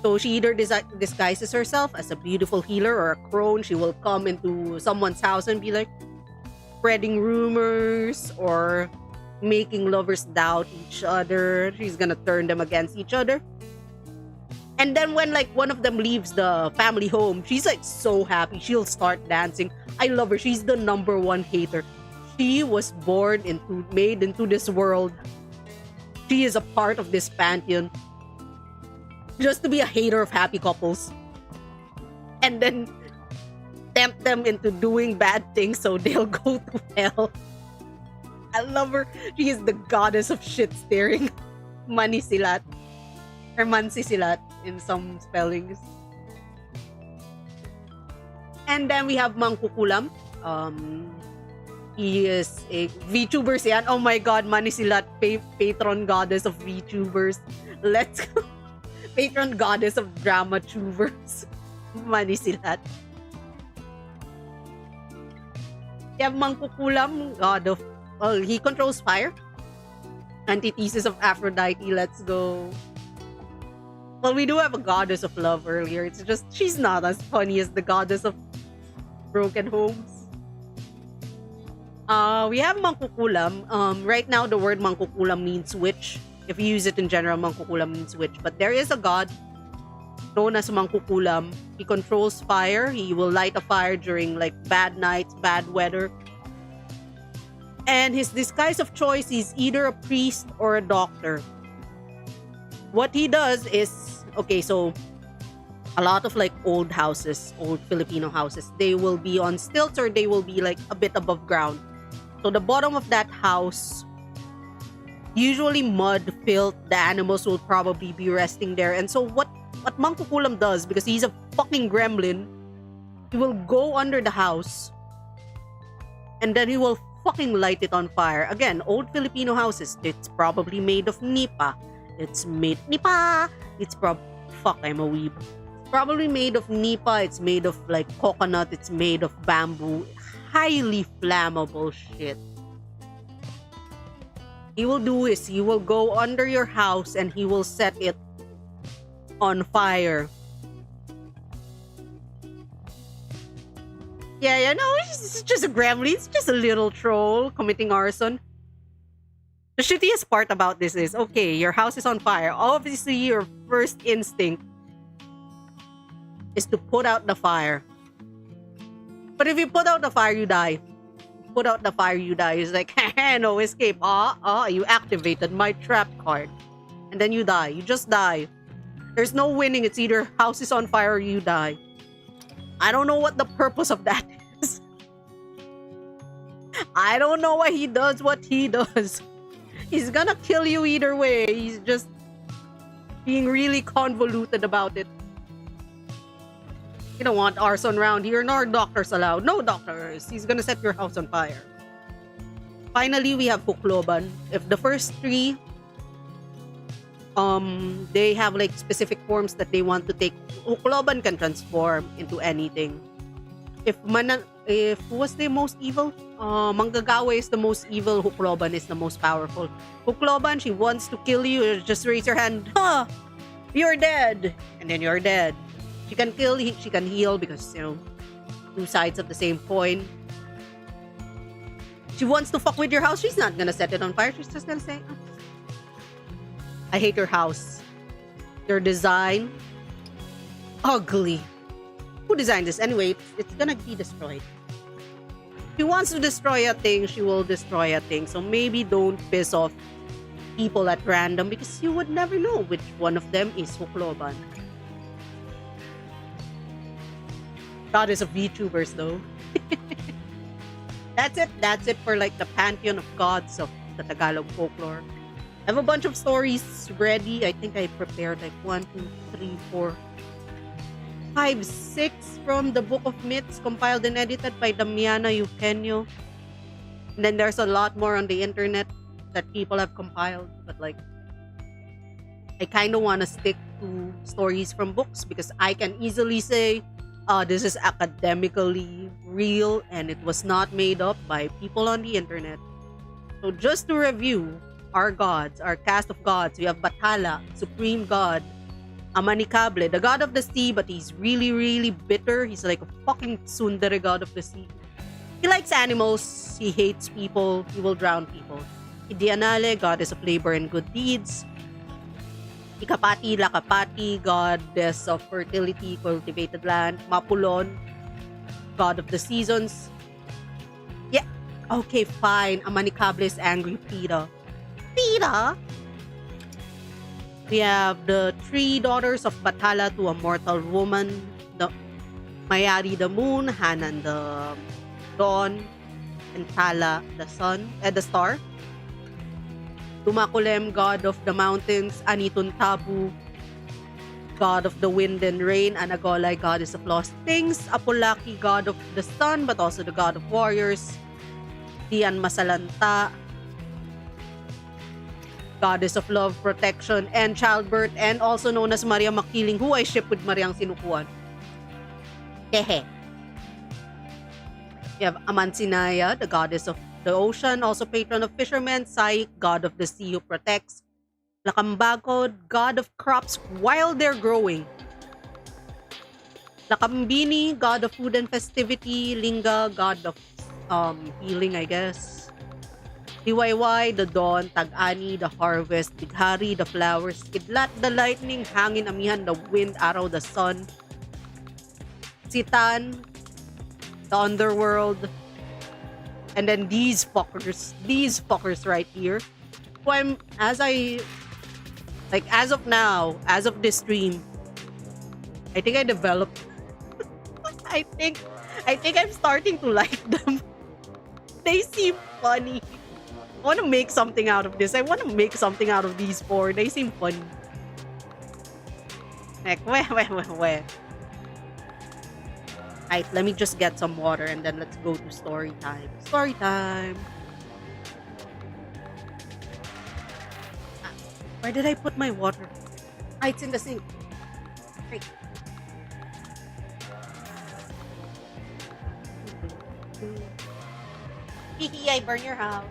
So she either disguises herself as a beautiful healer or a crone. She will come into someone's house and be spreading rumors or making lovers doubt each other. She's gonna turn them against each other. And then when one of them leaves the family home, she's so happy. She'll start dancing. I love her. She's the number one hater. She was made into this world. She is a part of this pantheon. Just to be a hater of happy couples. And then tempt them into doing bad things so they'll go to hell. I love her. She is the goddess of shit staring. Manisilat. Or Mansisilat in some spellings. And then we have Mangkukulam. He is a VTubers yan. Oh my god, Manisilat, patron goddess of VTubers. Let's go. Patron goddess of drama tubers. Manisilat. You have Mangkukulam, god of, well, he controls fire. Antithesis of Aphrodite. Let's go. Well, we do have a goddess of love earlier. It's just, she's not as funny as the goddess of broken homes. We have Mangkukulam. Right now, the word Mangkukulam means witch. If you use it in general, Mangkukulam means witch. But there is a god known as Mangkukulam. He controls fire. He will light a fire during bad nights, bad weather. And his disguise of choice is either a priest or a doctor. What he does is, okay, so a lot of old houses, old Filipino houses, they will be on stilts or they will be a bit above ground. So the bottom of that house, usually mud, filth, the animals will probably be resting there. And so what Mangkukulam does, because he's a fucking gremlin, he will go under the house and then he will fucking light it on fire. Again, old Filipino houses, it's probably made of nipa. It's made nipa. It's fuck. I'm a weeb. Probably made of nipa. It's made of like coconut. It's made of bamboo. Highly flammable shit. He will do is he will go under your house and he will set it on fire. Yeah, no, it's just a gremlin. It's just a little troll committing arson. The shittiest part about this is, okay, your house is on fire. Obviously, your first instinct is to put out the fire. But if you put out the fire, you die. Put out the fire, you die. It's like, no escape. You activated my trap card. And then you die. You just die. There's no winning. It's either house is on fire or you die. I don't know what the purpose of that is. I don't know why he does what he does. He's gonna kill you either way. He's just being really convoluted about it. You don't want arson around here, nor doctors allowed. No doctors. He's gonna set your house on fire. Finally, we have Hukloban. If the first three, they have like specific forms that they want to take. Hukloban can transform into anything. If who was the most evil? Manggagawa is the most evil. Hukloban is the most powerful. Hukloban, she wants to kill you. Just raise your hand. You're dead. And then you're dead. She can kill, she can heal because, you know, two sides of the same coin. She wants to fuck with your house. She's not gonna set it on fire. She's just gonna say, oh, I hate your house. Your design. Ugly. Who designed this? Anyway, it's gonna be destroyed. If she wants to destroy a thing, she will destroy a thing. So maybe don't piss off people at random because you would never know which one of them is Hukloban. Goddess of VTubers though. That's it for like the pantheon of gods of the Tagalog folklore. I have a bunch of stories ready. I think I prepared like 1, 2, 3, 4, 5, 6 from the Book of Myths compiled and edited by Damiana Eugenio. And then there's a lot more on the internet that people have compiled. But like, I kind of want to stick to stories from books because I can easily say, this is academically real and it was not made up by people on the internet. So just to review our gods, our cast of gods, we have Bathala, supreme god. Amanicable, the god of the sea, but he's really, really bitter. He's like a fucking tsundere god of the sea. He likes animals, he hates people, he will drown people. Idianale, goddess of labor and good deeds. Ikapati, Lakapati, goddess of fertility, cultivated land. Mapulon, god of the seasons. Yeah, okay, fine. Amanicable is angry Pita. Pita? We have the 3 daughters of Bathala to a mortal woman. The Mayari the moon, Hanan the dawn, and Tala the sun, the star. Tumakulem, god of the mountains. Anitun Tabu, god of the wind and rain. Anagolay, goddess of lost things. Apolaki, god of the sun, but also the god of warriors. Dian Masalanta, goddess of love, protection, and childbirth, and also known as Maria Makiling, who I ship with Mariang Sinukuan. Hehe. We have Amansinaya, the goddess of the ocean, also patron of fishermen. Sai, god of the sea who protects. Lakambagod, god of crops while they're growing. Lakambini, god of food and festivity. Linga, god of healing, I guess. Hiwayway, the dawn. Tag-ani, the harvest. Bighari, the flowers. Kidlat, the lightning. Hangin, amihan, the wind. Araw, the sun. Sitan, the underworld. And then these fuckers right here. So as of now, as of this stream, I think I developed. I think I'm starting to like them. They seem funny. I want to make something out of this. I want to make something out of these 4. They seem funny. Like, where? Alright, let me just get some water and then let's go to story time. Story time! Where did I put my water? Ah, it's in the sink. Great. Hee I burn your house.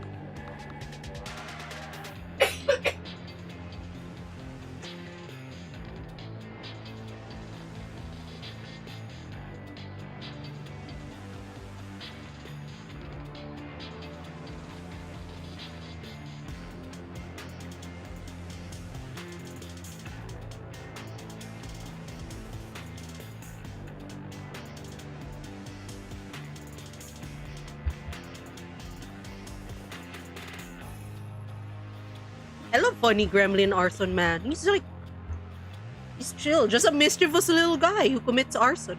I love funny gremlin arson man. He's chill, just a mischievous little guy who commits arson.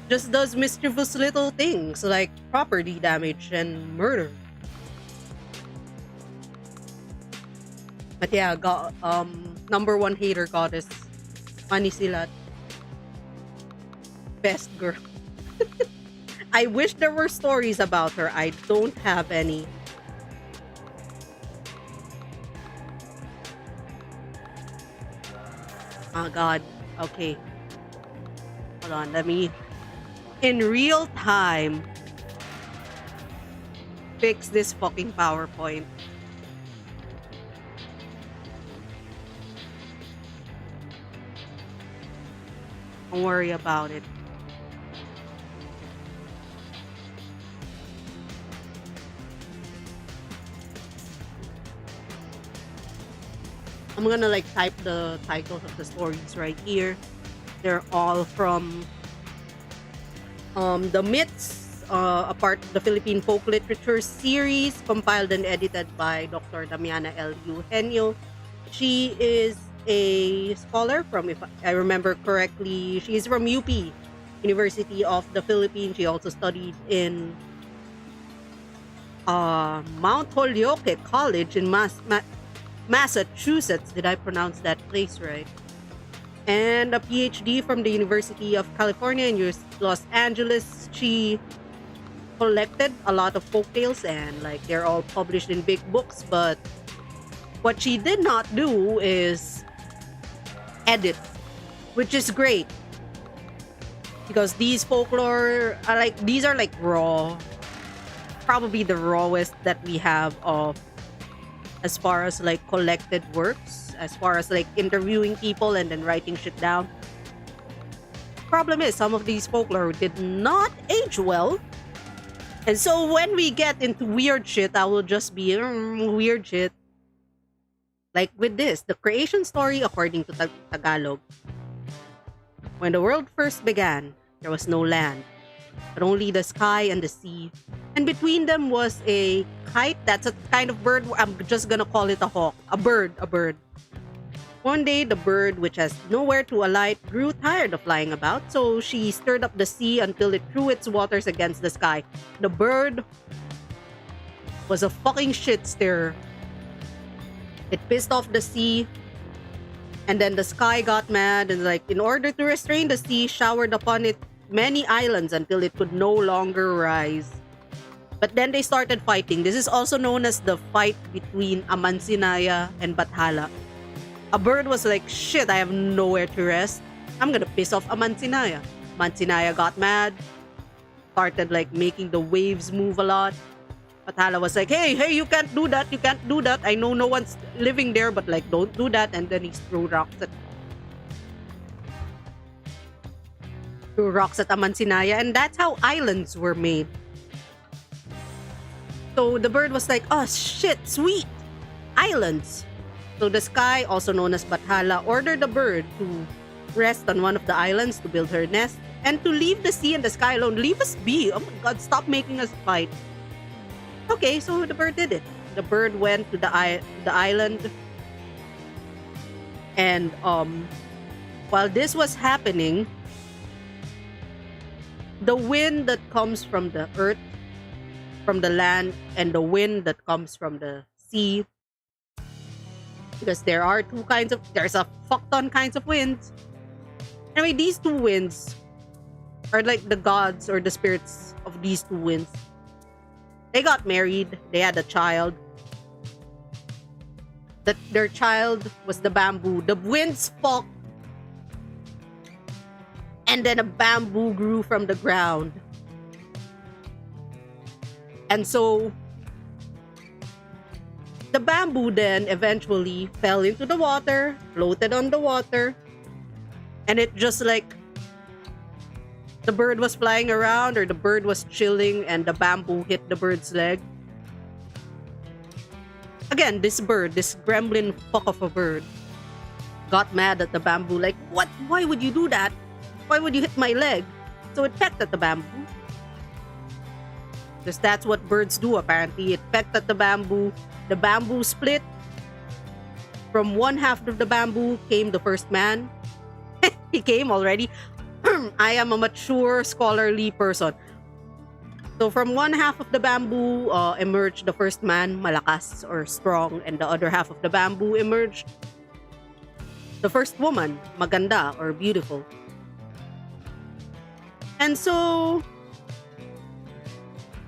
Just does mischievous little things like property damage and murder. But yeah, number one hater goddess, Manisilat, best girl. I wish there were stories about her. I don't have any. Oh god. Okay. Hold on, let me in real time fix this fucking PowerPoint. Don't worry about it. I'm gonna like type the titles of the stories right here. They're all from the myths, a part of the Philippine folk literature series compiled and edited by Dr. Damiana L. Eugenio. She is a scholar from, if I remember correctly, she's from UP, University of the Philippines. She also studied in Mount Holyoke College in Massachusetts. Did I pronounce that place right? And a PhD from the University of California in Los Angeles. She collected a lot of folktales and like they're all published in big books, but what she did not do is edit, which is great because these folklore are like, these are like raw, probably the rawest that we have of as far as like collected works, as far as like interviewing people and then writing shit down. Problem is, some of these folklore did not age well. And so when we get into weird shit, I will just be weird shit. Like with this, the creation story according to Tagalog. When the world first began, there was no land, but only the sky and the sea. And between them was a kite. That's a kind of bird. I'm just gonna call it a hawk. A bird. One day, the bird, which has nowhere to alight, grew tired of flying about, so she stirred up the sea until it threw its waters against the sky. The bird was a fucking shit stirrer. It pissed off the sea, and then the sky got mad, and like, in order to restrain the sea, showered upon it many islands until it could no longer rise. But then they started fighting. This is also known as the fight between Amansinaya and Bathala. A bird was like, shit, I have nowhere to rest. I'm gonna piss off Amansinaya. Amansinaya got mad, started like making the waves move a lot. Bathala was like, hey, you can't do that. You can't do that. I know no one's living there, but like, don't do that. And then he threw rocks at Amansinaya, and that's how islands were made. So the bird was like, oh shit, sweet, islands. So the sky, also known as Bathala, ordered the bird to rest on one of the islands to build her nest and to leave the sea and the sky alone. Leave us be. Oh my god, stop making us fight. Okay, so the bird did it. The bird went to the island, and while this was happening, the wind that comes from the earth, from the land, and the wind that comes from the sea, because there's a fuck ton kinds of winds. Anyway, these two winds are like the gods or the spirits of these two winds. They got married, they had a child, that their child was the bamboo. The wind spoke, and then a bamboo grew from the ground. And so the bamboo then eventually fell into the water, floated on the water, and it just like the bird was flying around or the bird was chilling and the bamboo hit the bird's leg. Again, this bird, this gremlin fuck of a bird, got mad at the bamboo like, what? Why would you do that? Why would you hit my leg? So it pecked at the bamboo. Because that's what birds do apparently. It pecked at the bamboo split. From one half of the bamboo came the first man. He came already. I am a mature, scholarly person. So from one half of the bamboo emerged the first man, malakas or strong, and the other half of the bamboo emerged the first woman, maganda or beautiful. And so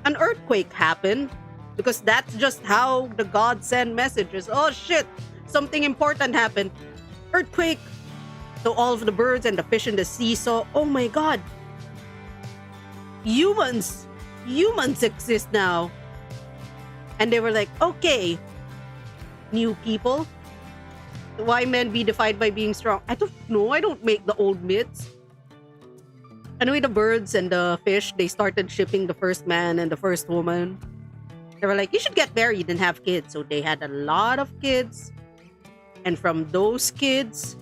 an earthquake happened because that's just how the gods send messages. Oh shit, something important happened. Earthquake. So all of the birds and the fish in the sea saw, oh my god, humans exist now. And they were like, okay, new people, why men be defined by being strong? I don't know, I don't make the old myths. Anyway, the birds and the fish, they started shipping the first man and the first woman. They were like, you should get married and have kids. So they had a lot of kids. And from those kids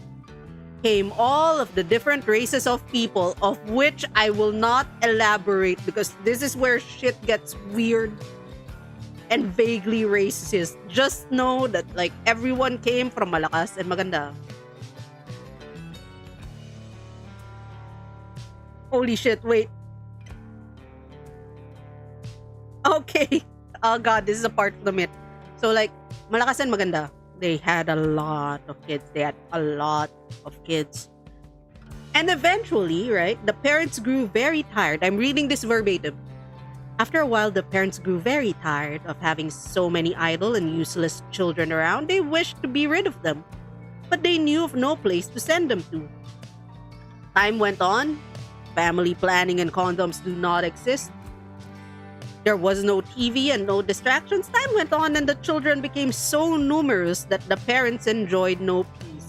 came all of the different races of people, of which I will not elaborate because this is where shit gets weird and vaguely racist. Just know that like everyone came from malakas and maganda. Holy shit, wait. Okay. Oh god, this is a part of the myth. So like, malakas and maganda, they had a lot of kids. They had a lot of kids. And eventually, right, the parents grew very tired. I'm reading this verbatim. After a while, the parents grew very tired of having so many idle and useless children around. They wished to be rid of them, but they knew of no place to send them to. Time went on. Family planning and condoms do not exist. There was no TV and no distractions. Time went on and the children became so numerous that the parents enjoyed no peace.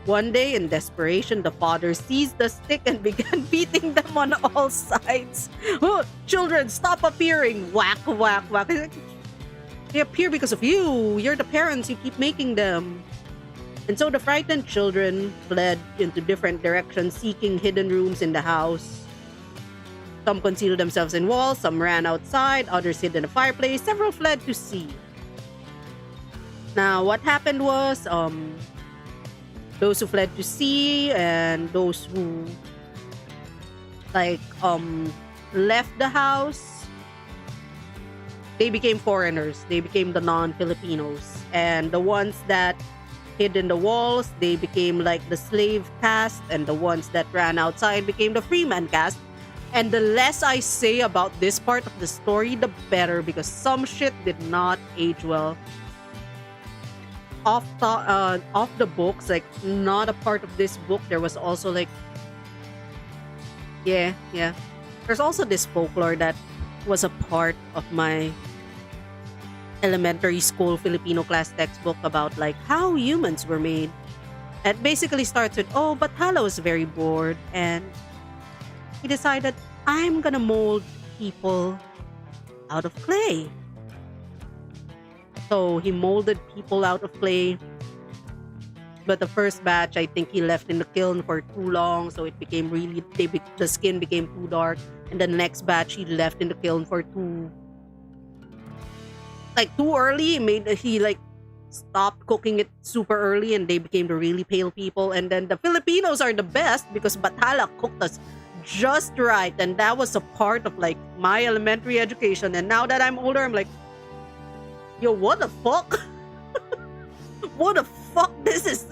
One day, in desperation, the father seized the stick and began beating them on all sides. Oh, children, stop appearing! Whack, whack, whack. They appear because of you. You're the parents. You keep making them. And so the frightened children fled into different directions, seeking hidden rooms in the house. Some concealed themselves in walls, some ran outside, others hid in a fireplace, several fled to sea. Now, what happened was, those who fled to sea and those who, left the house, they became foreigners. They became the non-Filipinos. And the ones that hid in the walls, they became like the slave caste, and the ones that ran outside became the freeman caste. And the less I say about this part of the story, the better, because some shit did not age well. Off the books, like not a part of this book, there was also like, yeah. There's also this folklore that was a part of my elementary school Filipino class textbook about like how humans were made. It basically starts with, oh, Bathala was very bored and he decided, I'm gonna mold people out of clay. So he molded people out of clay. But the first batch, I think he left in the kiln for too long, so it became really, the skin became too dark. And the next batch, he left in the kiln for too early. He stopped cooking it super early, and they became the really pale people. And then the Filipinos are the best because Bathala cooked us just right, and that was a part of like my elementary education. And now that I'm older, I'm like, yo, what the fuck? What the fuck? This is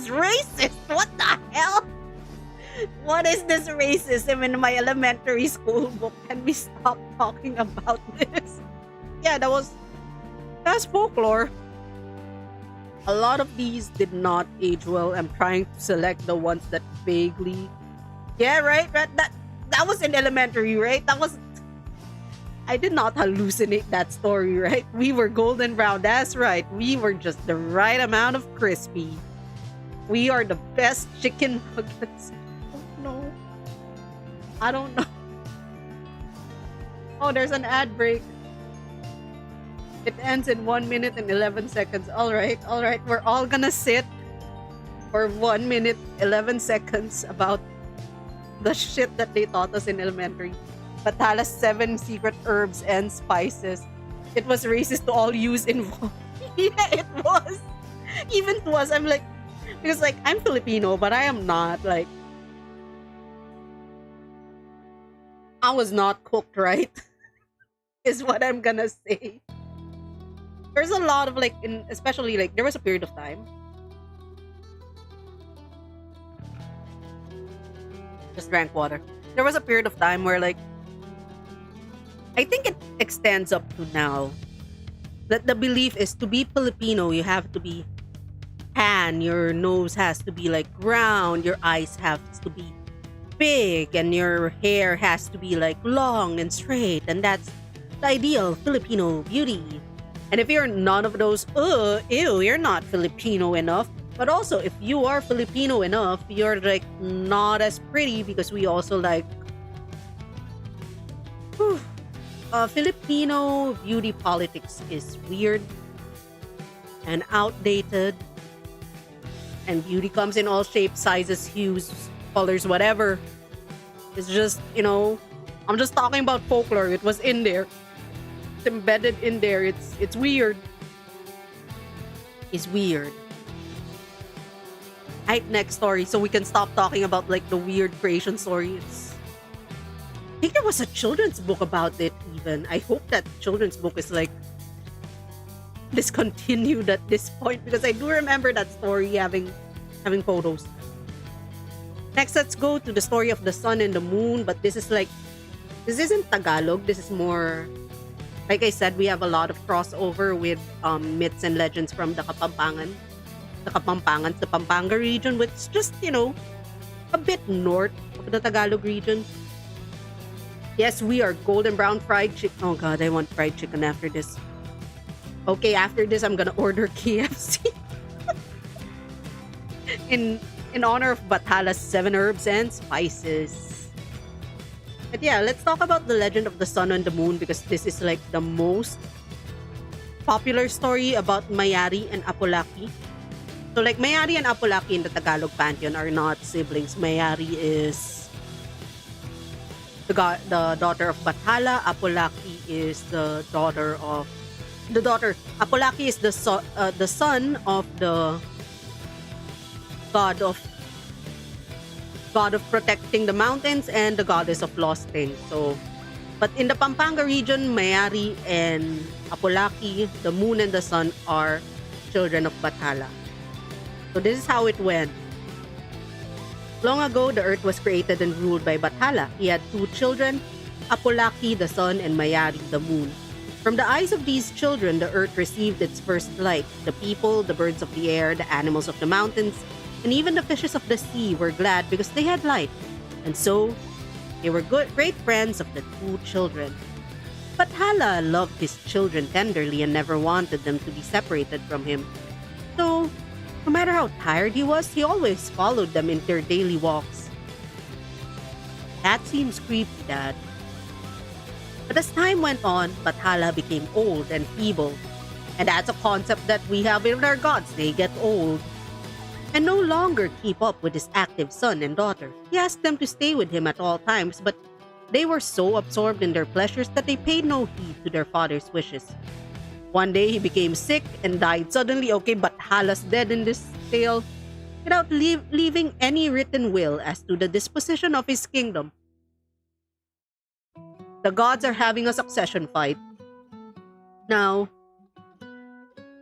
racist. What the hell? What is this racism in my elementary school book? Can we stop talking about this? Yeah, that's folklore. A lot of these did not age well. I'm trying to select the ones that vaguely. Yeah, right, right. That was in elementary, right? That was. I did not hallucinate that story, right? We were golden brown. That's right. We were just the right amount of crispy. We are the best chicken nuggets. Oh no. I don't know. Oh, there's an ad break. It ends in 1 minute and 11 seconds. All right, all right. We're all gonna sit for 1 minute, 11 seconds about the shit that they taught us in elementary. Batala's 7 secret herbs and spices. It was racist to all use involved. Yeah, it was. Even to us, I'm like, because like, I'm Filipino, but I am not. Like, I was not cooked right, is what I'm gonna say. There's a lot of like, especially like, there was a period of time. Just drank water. There was a period of time where like, I think it extends up to now, that the belief is to be Filipino, you have to be tan, your nose has to be like round, your eyes have to be big, and your hair has to be like long and straight, and that's the ideal Filipino beauty. And if you're none of those, ew, you're not Filipino enough. But also, if you are Filipino enough, you're like not as pretty, because we also like Filipino beauty politics is weird and outdated, and beauty comes in all shapes, sizes, hues, colors, whatever. It's just, I'm just talking about folklore. It was in there. It's embedded in there. It's weird. It's weird. Right, next story, so we can stop talking about like the weird creation stories. I think there was a children's book about it even. I hope that children's book is like discontinued at this point, because I do remember that story having photos. Next, let's go to the story of the sun and the moon, but this isn't Tagalog. This is more, like I said, we have a lot of crossover with myths and legends from the Pampanga region, which is just, a bit north of the Tagalog region. Yes, we are golden brown fried chicken. Oh god, I want fried chicken after this. Okay, after this, I'm gonna order KFC. in honor of Batala's 7 herbs and spices. But yeah, let's talk about the legend of the sun and the moon, because this is like the most popular story about Mayari and Apolaki. So like Mayari and Apolaki in the Tagalog pantheon are not siblings. Mayari is the daughter of Bathala. Apolaki is the daughter. Apolaki is the son of the god of protecting the mountains and the goddess of lost things. So, but in the Pampanga region, Mayari and Apolaki, the moon and the sun, are children of Bathala. So this is how it went. Long ago, the earth was created and ruled by Bathala. He had 2 children, Apolaki the sun and Mayari the moon. From the eyes of these children, the earth received its first light. The people, the birds of the air, the animals of the mountains, and even the fishes of the sea were glad because they had light. And so, they were great friends of the 2 children. Bathala loved his children tenderly and never wanted them to be separated from him. So, no matter how tired he was, he always followed them in their daily walks. That seems creepy, Dad. But as time went on, Bathala became old and feeble. And that's a concept that we have in our gods. They get old and no longer keep up with his active son and daughter. He asked them to stay with him at all times, but they were so absorbed in their pleasures that they paid no heed to their father's wishes. One day, he became sick and died suddenly. Okay, Bathala's dead in this tale, without leaving any written will as to the disposition of his kingdom. The gods are having a succession fight. Now,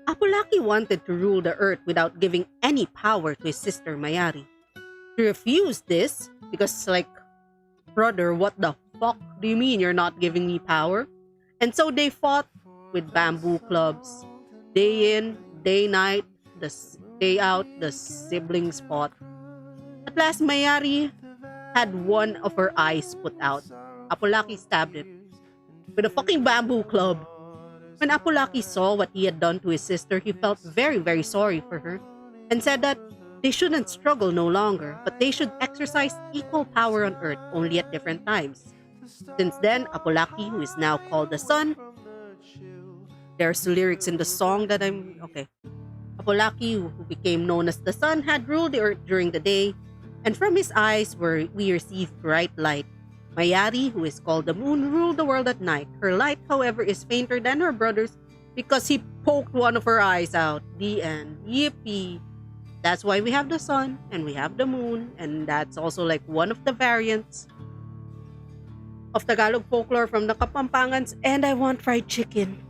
Apolaki wanted to rule the earth without giving any power to his sister Mayari. He refused this because, brother, what the fuck do you mean you're not giving me power? And so they fought with bamboo clubs, day in, day night, day out, the siblings fought. At last, Mayari had one of her eyes put out. Apolaki stabbed it with a fucking bamboo club. When Apolaki saw what he had done to his sister, he felt very, very sorry for her and said that they shouldn't struggle no longer, but they should exercise equal power on Earth, only at different times. Since then, Apolaki, who is now called the Sun, there's lyrics in the song that okay. Apolaki, who became known as the Sun, had ruled the Earth during the day, and from his eyes we received bright light. Mayari, who is called the Moon, ruled the world at night. Her light, however, is fainter than her brother's because he poked one of her eyes out. The end. Yippee. That's why we have the Sun and we have the Moon, and that's also like one of the variants of Tagalog folklore from the Kapampangans. And I want fried chicken.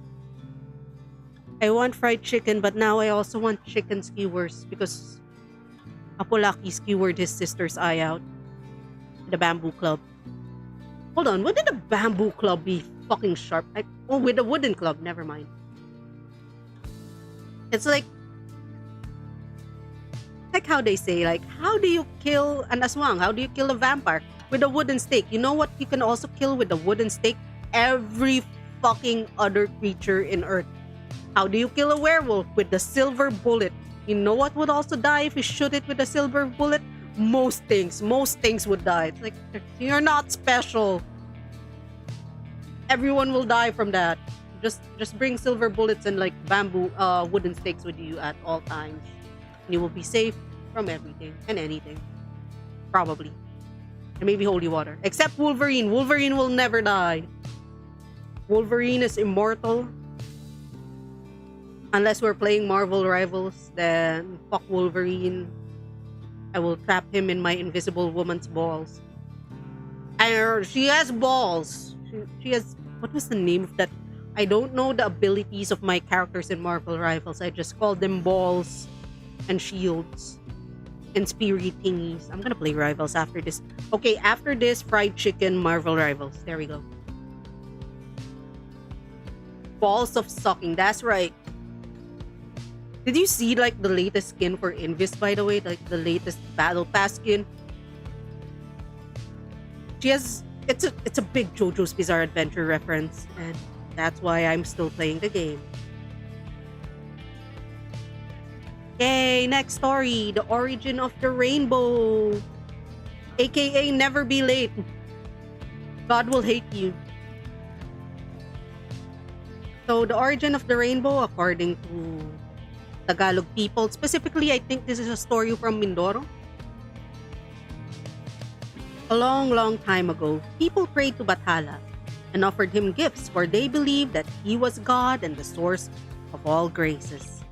I want fried chicken, but now I also want chicken skewers because Apolaki skewered his sister's eye out. The bamboo club. Hold on, when did the bamboo club be fucking sharp? With a wooden club, never mind. It's like how they say, like, how do you kill an aswang? How do you kill a vampire? With a wooden stake. You know what you can also kill with a wooden stake? Every fucking other creature in Earth. How do you kill a werewolf? With the silver bullet. You know what would also die if you shoot it with a silver bullet? Most things would die. It's like, you're not special. Everyone will die from that. Just bring silver bullets and like bamboo wooden stakes with you at all times, and you will be safe from everything and anything, probably. And maybe holy water, except Wolverine. Wolverine will never die. Wolverine is immortal. Unless we're playing Marvel Rivals, then fuck Wolverine. I will trap him in my invisible woman's balls. And she has balls. She has... What was the name of that? I don't know the abilities of my characters in Marvel Rivals. I just call them balls and shields and spirit thingies. I'm gonna play Rivals after this. Okay, after this, fried chicken, Marvel Rivals. There we go. Balls of sucking. That's right. Did you see like the latest skin for Invis, by the way? Like the latest Battle Pass skin? She has... It's a big JoJo's Bizarre Adventure reference, and that's why I'm still playing the game. Okay, next story. The origin of the rainbow. AKA never be late. God will hate you. So the origin of the rainbow, according to Tagalog people, specifically, I think this is a story from Mindoro. A long, long time ago, people prayed to Bathala and offered him gifts, for they believed that he was God and the source of all graces.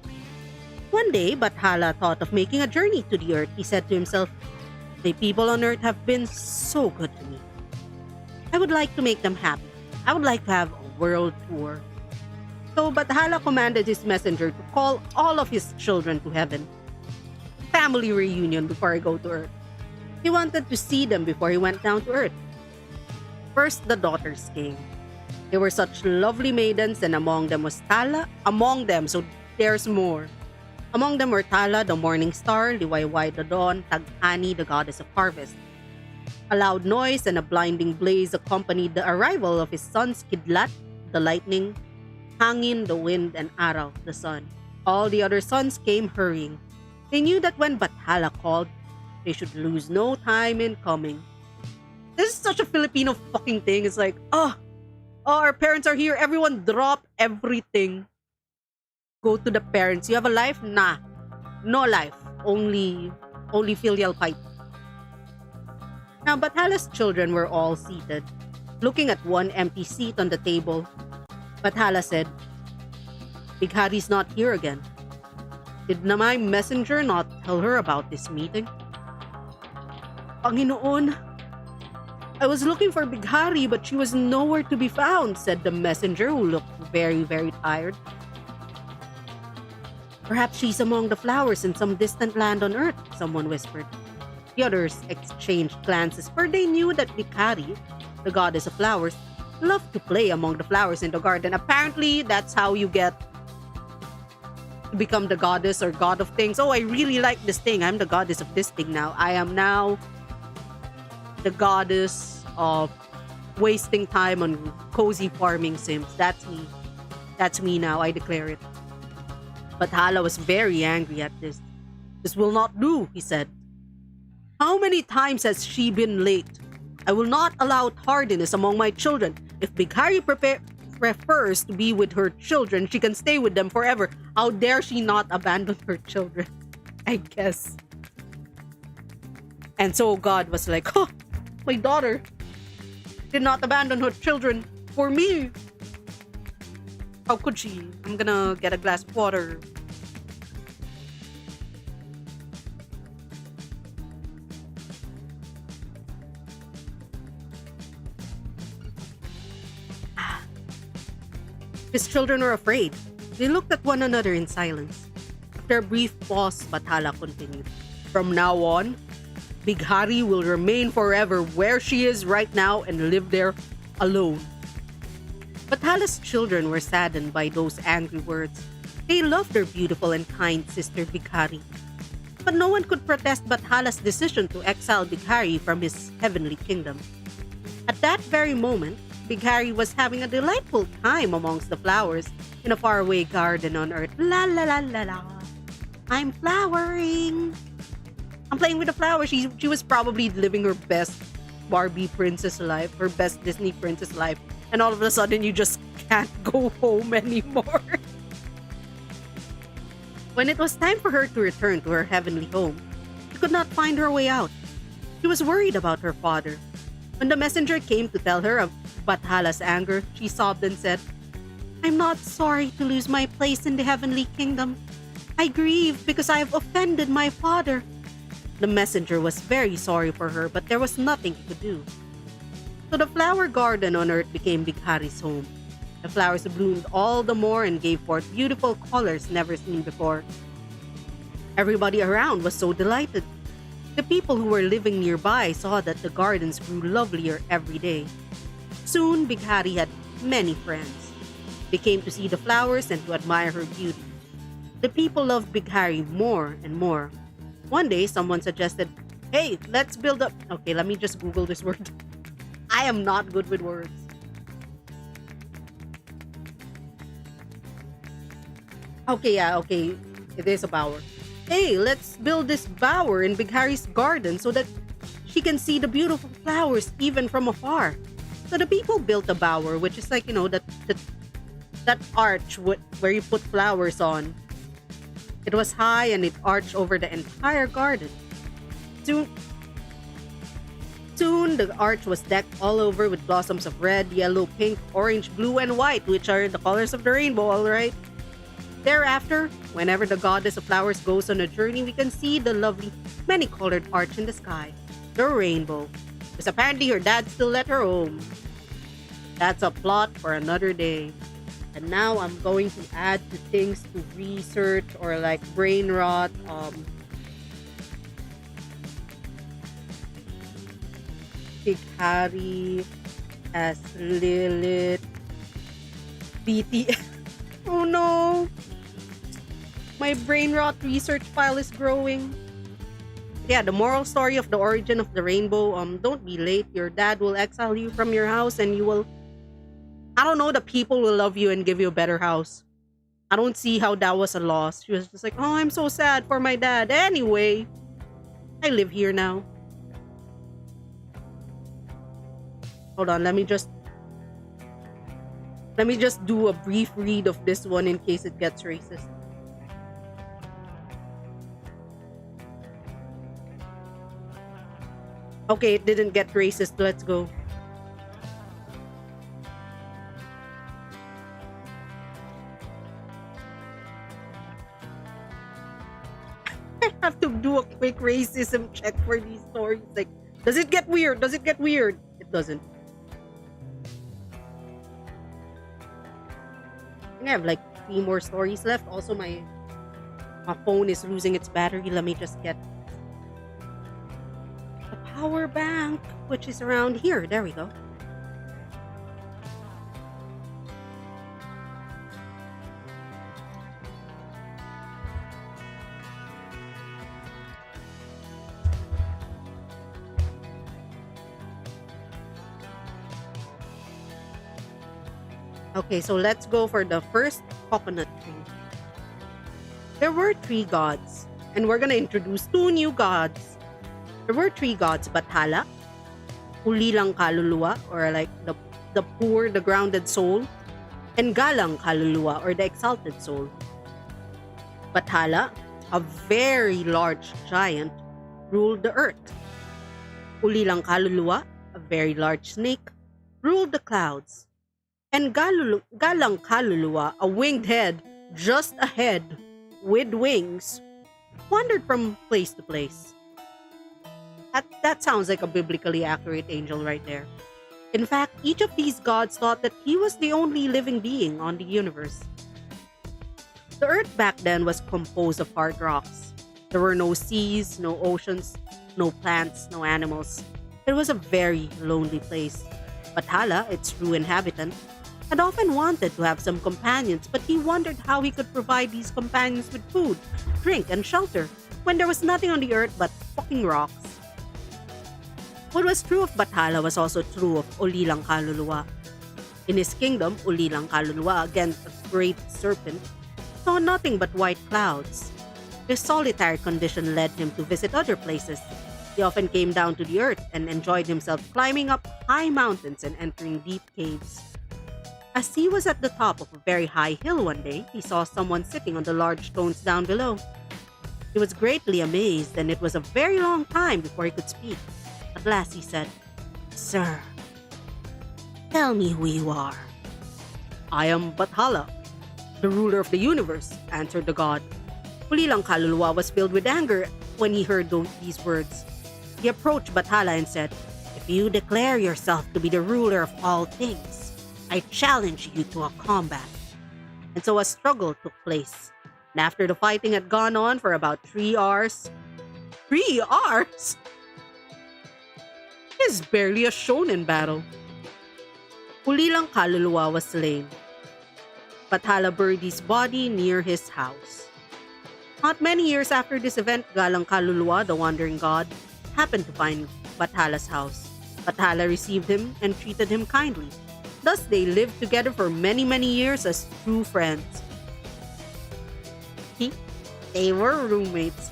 One day, Bathala thought of making a journey to the earth. He said to himself, "The people on earth have been so good to me. I would like to make them happy. I would like to have a world tour." So Bathala commanded his messenger to call all of his children to heaven. Family reunion before I go to earth. He wanted to see them before he went down to earth. First, the daughters came. They were such lovely maidens, and among them was Tala. So there's more. Among them were Tala, the morning star, Liwayway the dawn, Tag-ani, the goddess of harvest. A loud noise and a blinding blaze accompanied the arrival of his sons Kidlat, the lightning, Hangin, the wind, and Araw, the sun. All the other sons came hurrying. They knew that when Bathala called, they should lose no time in coming. This is such a Filipino fucking thing. It's like, our parents are here. Everyone drop everything. Go to the parents. You have a life? Nah. No life. Only filial piety. Now, Bathala's children were all seated, looking at one empty seat on the table. Bathala said, "Bighari's not here again. Did na my messenger not tell her about this meeting?" "Panginoon, I was looking for Bighari, but she was nowhere to be found," said the messenger, who looked very, very tired. "Perhaps she's among the flowers in some distant land on earth," someone whispered. The others exchanged glances, for they knew that Bighari, the goddess of flowers, loved to play among the flowers in the garden. Apparently, that's how you get to become the goddess or god of things. Oh, I really like this thing. I'm the goddess of this thing now. I am now the goddess of wasting time on cozy farming sims. That's me. That's me now. I declare it. But Hala was very angry at this. This will not do, he said. How many times has she been late? I will not allow tardiness among my children. If Bighari prefers to be with her children, she can stay with them forever. How dare she not abandon her children? I guess. And so God was like, oh, my daughter did not abandon her children for me. How could she? I'm gonna get a glass of water. His children were afraid. They looked at one another in silence. After a brief pause, Bathala continued. From now on, Bighari will remain forever where she is right now and live there alone. Bathala's children were saddened by those angry words. They loved their beautiful and kind sister Bighari. But no one could protest Bathala's decision to exile Bighari from his heavenly kingdom. At that very moment, Bighari was having a delightful time amongst the flowers in a faraway garden on earth. La la la la la. I'm flowering. I'm playing with the flowers. She was probably living her best Barbie princess life, her best Disney princess life. And all of a sudden, you just can't go home anymore. When it was time for her to return to her heavenly home, she could not find her way out. She was worried about her father. When the messenger came to tell her of Bathala's anger, she sobbed and said, I'm not sorry to lose my place in the heavenly kingdom. I grieve because I have offended my father. The messenger was very sorry for her, but there was nothing he could do. So the flower garden on earth became Bighari's home. The flowers bloomed all the more and gave forth beautiful colors never seen before. Everybody around was so delighted. The people who were living nearby saw that the gardens grew lovelier every day. Soon, Bighari had many friends. They came to see the flowers and to admire her beauty. The people loved Bighari more and more. One day, someone suggested, hey, let's build up... Okay, let me just Google this word. I am not good with words. Okay. It is a bower. Hey, let's build this bower in Bighari's garden so that she can see the beautiful flowers even from afar. So the people built a bower, which is like, that arch where you put flowers on. It was high and it arched over the entire garden. Soon, the arch was decked all over with blossoms of red, yellow, pink, orange, blue, and white, which are the colors of the rainbow, alright? Thereafter, whenever the goddess of flowers goes on a journey, we can see the lovely, many-colored arch in the sky, the rainbow. Because apparently her dad still let her home. That's a plot for another day. And now I'm going to add to things to research or like brain rot. Bighari as Lilith. BTS. Oh no! My brain rot research file is growing. Yeah, the moral story of the origin of the rainbow. Don't be late. Your dad will exile you from your house and you will... I don't know, the people will love you and give you a better house. I don't see how that was a loss. She was just like, oh, I'm so sad for my dad. Anyway, I live here now. Hold on, let me just do a brief read of this one in case it gets racist. Okay, it didn't get racist. Let's go. I have to do a quick racism check for these stories. Like, does it get weird? Does it get weird? It doesn't. I think I have like 3 more stories left. Also, my phone is losing its battery. Let me just get the power bank, which is around here. There we go. Okay, so let's go for the first coconut tree. There were three gods, and we're gonna introduce two new gods. There were three gods, Bathala, Ulilang Kaluluwa, or like the poor, the grounded soul, and Galang Kaluluwa, or the exalted soul. Bathala, a very large giant, ruled the earth. Ulilang Kaluluwa, a very large snake, ruled the clouds. And Galang Kaluluwa, a winged head, just a head with wings, wandered from place to place. That sounds like a biblically accurate angel right there. In fact, each of these gods thought that he was the only living being on the universe. The earth back then was composed of hard rocks. There were no seas, no oceans, no plants, no animals. It was a very lonely place. Bathala, its true inhabitant, had often wanted to have some companions, but he wondered how he could provide these companions with food, drink, and shelter when there was nothing on the earth but fucking rocks. What was true of Bathala was also true of Ulilang Kaluluwa. In his kingdom, Ulilang Kaluluwa, again a great serpent, saw nothing but white clouds. His solitary condition led him to visit other places. He often came down to the earth and enjoyed himself climbing up high mountains and entering deep caves. As he was at the top of a very high hill one day, he saw someone sitting on the large stones down below. He was greatly amazed, and it was a very long time before he could speak. At last he said, "Sir, tell me who you are." "I am Bathala, the ruler of the universe," answered the god. Ulilang Kaluluwa was filled with anger when he heard these words. He approached Bathala and said, "If you declare yourself to be the ruler of all things, I challenge you to a combat." And so a struggle took place. And after the fighting had gone on for about 3 hours, 3 hours? Is barely a shonen battle. Ulilang Kaluluwa was slain. Bathala buried his body near his house. Not many years after this event, Galang Kaluluwa, the wandering god, happened to find Bathala's house. Bathala received him and treated him kindly. Thus, they lived together for many, many years as true friends. They were roommates.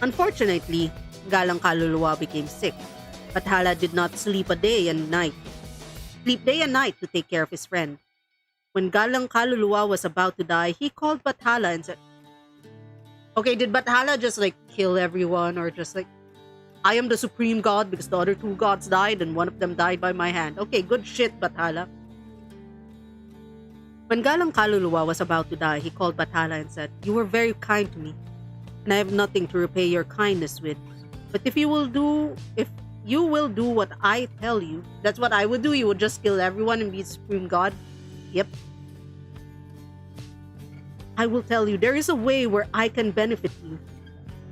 Unfortunately, Galang Kaluluwa became sick. Bathala did not sleep day and night to take care of his friend. When Galang Kaluluwa was about to die, he called Bathala and said, "Okay, did Bathala just like kill everyone, or just like, I am the supreme god because the other two gods died and one of them died by my hand? Okay, good shit, Bathala." When Galang Kaluluwa was about to die, he called Bathala and said, "You were very kind to me, and I have nothing to repay your kindness with. But if you will do what I tell you, that's what I would do. You would just kill everyone and be the supreme god." "Yep." "I will tell you, there is a way where I can benefit you.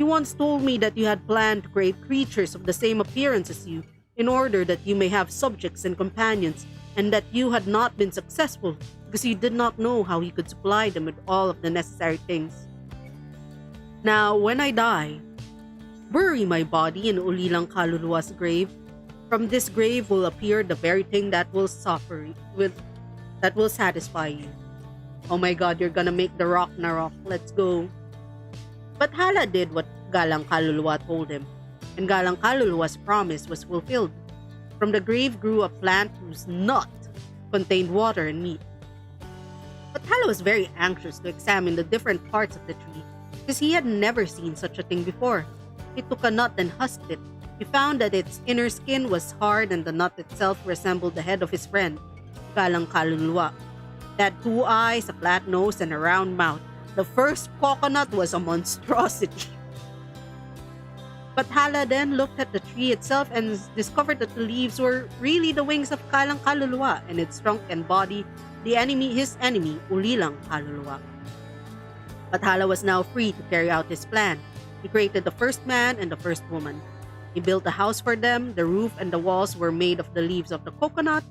You once told me that you had planned to create creatures of the same appearance as you, in order that you may have subjects and companions, and that you had not been successful because you did not know how you could supply them with all of the necessary things. Now, when I die, bury my body in Ulilang Kaluluwa's grave. From this grave will appear the very thing that will satisfy you." Oh my god, you're gonna make the rock na rock. Let's go. Bathala did what Galang Kaluluwa told him, and Galang Kaluluwa's promise was fulfilled. From the grave grew a plant whose nut contained water and meat. Bathala was very anxious to examine the different parts of the tree, because he had never seen such a thing before. He took a nut and husked it. He found that its inner skin was hard and the nut itself resembled the head of his friend, Galang Kaluluwa. It had 2 eyes, a flat nose, and a round mouth. The first coconut was a monstrosity. Bathala then looked at the tree itself and discovered that the leaves were really the wings of Galang Kaluluwa, and its trunk and body, his enemy, Ulilang Kaluluwa. Bathala was now free to carry out his plan. He created the first man and the first woman. He built a house for them. The roof and the walls were made of the leaves of the coconut,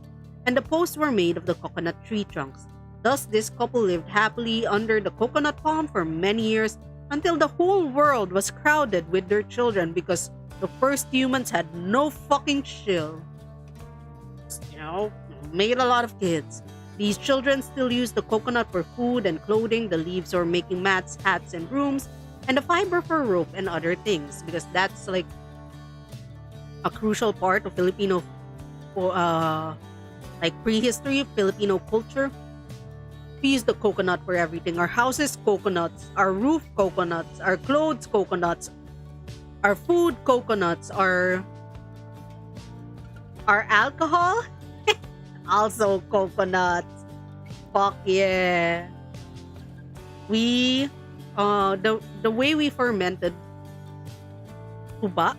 and the posts were made of the coconut tree trunks. Thus, this couple lived happily under the coconut palm for many years, until the whole world was crowded with their children because the first humans had no fucking chill. made a lot of kids. These children still use the coconut for food and clothing, the leaves for making mats, hats, and brooms, and the fiber for rope and other things, because that's like a crucial part of Filipino, like prehistory, Filipino culture. We use the coconut for everything. Our houses, coconuts. Our roof, coconuts. Our clothes, coconuts. Our food, coconuts. Our alcohol, also coconuts. Fuck yeah. We the way we fermented tuba